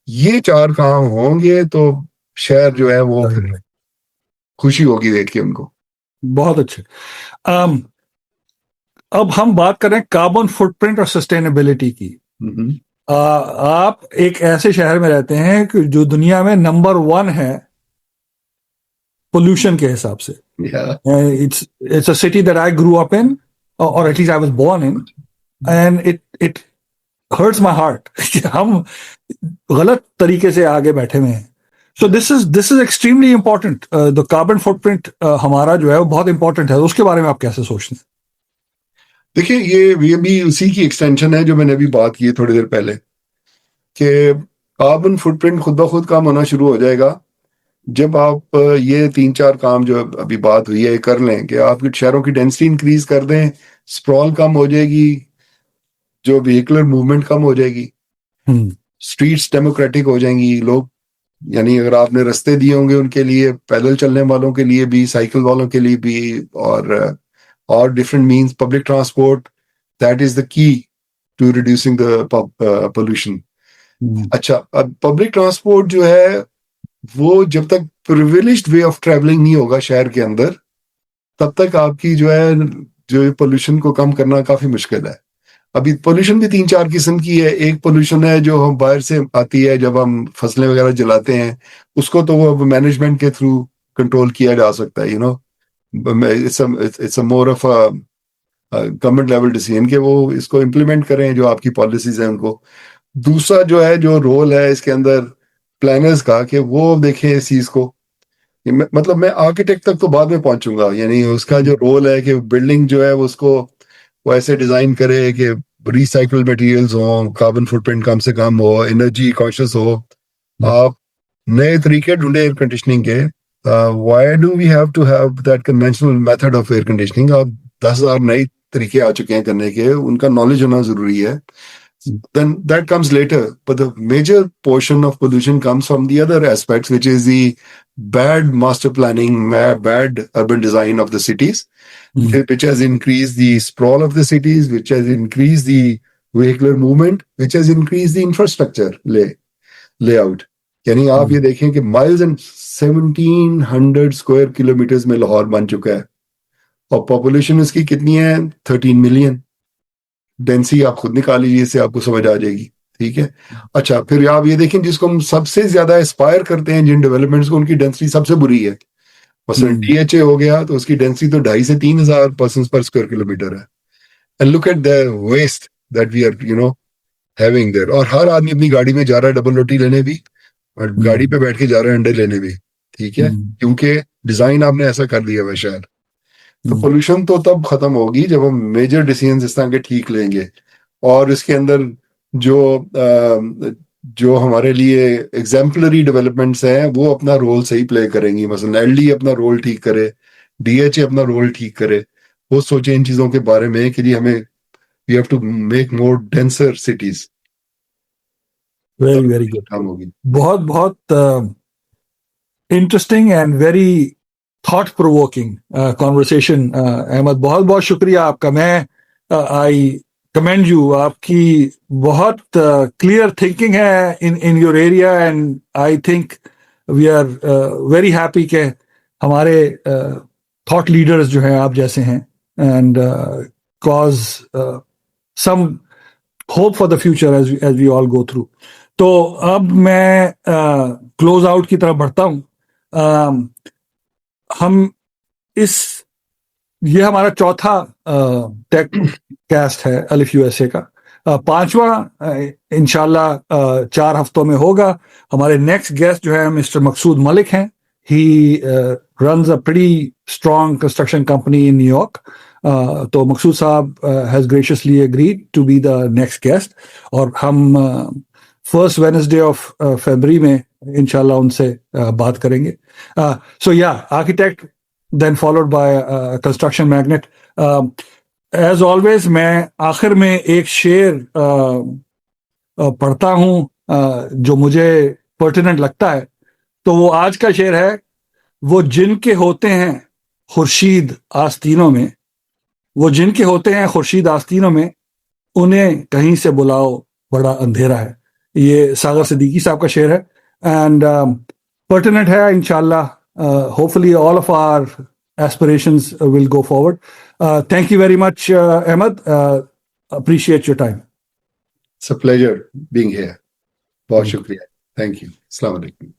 ये चार काम होंगे तो शहर जो है वो फिर खुशी होगी देख के उनको। बहुत अच्छे। um, अब हम बात करें कार्बन फुटप्रिंट और सस्टेनेबिलिटी की। हम्म। आप एक ऐसे शहर में रहते हैं कि जो दुनिया में नंबर 1 है पोल्यूशन के हिसाब से। Yeah. It's a city that I grew up in, or at least I was born in, and it hurts my heart कि हम गलत तरीके से आगे बैठे हुए हैं। So this is extremely important. The carbon footprint हमारा जो है वो बहुत important है। उसके बारे में आप कैसे सोचते हैं? देखिए, ये भी उसी की एक्सटेंशन है जो मैंने अभी बात की थोड़ी देर पहले, कि कार्बन फुटप्रिंट खुद ब खुद काम होना शुरू हो जाएगा जब आप ये तीन चार काम जो अभी बात हुई है कर लें, कि आपके शहरों की डेंसिटी इंक्रीज कर दें, स्प्रॉल कम हो जाएगी, जो व्हीकलर मूवमेंट कम हो जाएगी, स्ट्रीट्स डेमोक्रेटिक हो जाएंगी, लोग यानी अगर आपने रास्ते दिए होंगे उनके लिए, पैदल चलने वालों के लिए भी, साइकिल वालों के लिए भी, और different means public transport, that is the key to reducing the pollution. अच्छा, अब पब्लिक ट्रांसपोर्ट जो है वो जब तक प्रिविलेज्ड वे ऑफ ट्रैवलिंग नहीं होगा शहर के अंदर, तब तक आपकी जो है जो पोल्यूशन को कम करना काफी मुश्किल है। अभी पोल्यूशन भी तीन चार किस्म की है। एक पोल्यूशन है जो हम बाहर से आती है जब हम फसलें वगैरह जलाते हैं, उसको तो वो मैनेजमेंट के थ्रू कंट्रोल किया जा सकता है, it's a more of a government level decision कि वो इसको इम्प्लीमेंट करें जो आपकी पॉलिसीज हैं उनको। दूसरा जो है, जो रोल है इसके अंदर प्लानर्स का, कि वो देखें इस चीज को, मतलब मैं आर्किटेक्ट तक तो बाद में पहुंचूंगा, यानी उसका जो रोल है कि बिल्डिंग जो है उसको वो ऐसे डिजाइन करे कि रिसाइकल मटेरियल्स हो, कार्बन फुटप्रिंट कम से कम हो, एनर्जी कॉन्शियस हो। आप नए तरीके ढूंढे एयर कंडीशनिंग के। Why do we have to have that conventional method of air conditioning? आप 10,000 नए तरीके आ चुके हैं करने के, उनका नॉलेज होना जरूरी है। Then that comes later, but the major portion of pollution comes from the other aspects, which is the bad master planning, bad urban design of the cities, which has increased the sprawl of the cities, which has increased the vehicular movement, which has increased the infrastructure layout. यानी आप ये देखें कि miles and 1700 square kilometres में लाहौर बन चुका है, और पॉपुलेशन इसकी कितनी है? 13 मिलियन। डेंसिटी आप खुद निकाल लीजिए, इससे आपको समझ आ जाएगी। ठीक है। अच्छा, फिर आप ये देखें जिसको हम सबसे ज्यादा एस्पायर करते हैं, जिन डेवलपमेंट्स को, उनकी डेंसिटी सबसे बुरी है। मसलन DHA हो गया तो उसकी डेंसिटी तो 2,500 से 3,000 पर्सन पर स्क्वायर किलोमीटर है। And look at the waste that we are having there. और हर आदमी अपनी गाड़ी में जा रहा है डबल रोटी लेने भी, और गाड़ी पे बैठ के जा रहा है अंडे लेने भी। ठीक है, क्योंकि डिजाइन आपने ऐसा कर दिया है शायद। तो पोल्यूशन तो तब खत्म होगी जब हम मेजर डिसीजन इस तरह के ठीक लेंगे, और इसके अंदर जो हमारे लिए एग्जाम्पलरी डेवलपमेंट्स हैं वो अपना रोल सही प्ले करेंगी। मसलन LD अपना रोल ठीक करे, DHA अपना रोल ठीक करे, वो सोचे इन चीजों के बारे में कि जी हमें we have to make more denser cities. Very very good. होगी। बहुत बहुत interesting and very thought provoking conversation. Ahmad, बहुत बहुत शुक्रिया आपका। मैं आई कमेंड यू, आपकी बहुत क्लियर थिंकिंग है in your area, and I think we are very happy के हमारे थॉट लीडर्स जो हैं आप जैसे हैं, and cause some hope for the future as we all go through. तो अब मैं क्लोज आउट की तरफ बढ़ता हूँ। हम ये हमारा चौथा टेक कास्ट है अलिफ यूएसए का। पांचवा इंशाल्लाह 4 हफ्तों में होगा। हमारे नेक्स्ट गेस्ट जो है मिस्टर मकसूद मलिक हैं। He runs a pretty strong construction company in New York. तो Maqsood sahab has graciously agreed to be the next guest, और हम फर्स्ट वेडनेसडे ऑफ फरवरी में इंशाल्लाह उनसे बात करेंगे। सो या, architect then followed by a construction magnate. As always, मैं आखिर में एक शेर पढ़ता हूँ जो मुझे पर्टिनेंट लगता है। तो वो आज का शेर है, वो जिनके होते हैं खुर्शीद आस्तीनों में, वो जिनके होते हैं खुर्शीद आस्तीनों में, उन्हें कहीं से बुलाओ, बड़ा अंधेरा है। ये सागर सिद्दीकी साहब का शेर है एंड पर्टिनेंट है इंशाल्लाह। Hopefully all of our aspirations will go forward. Thank you very much, Ahmed. Appreciate your time. It's a pleasure being here. बहुत शुक्रिया. Thank you. Assalamu alaikum.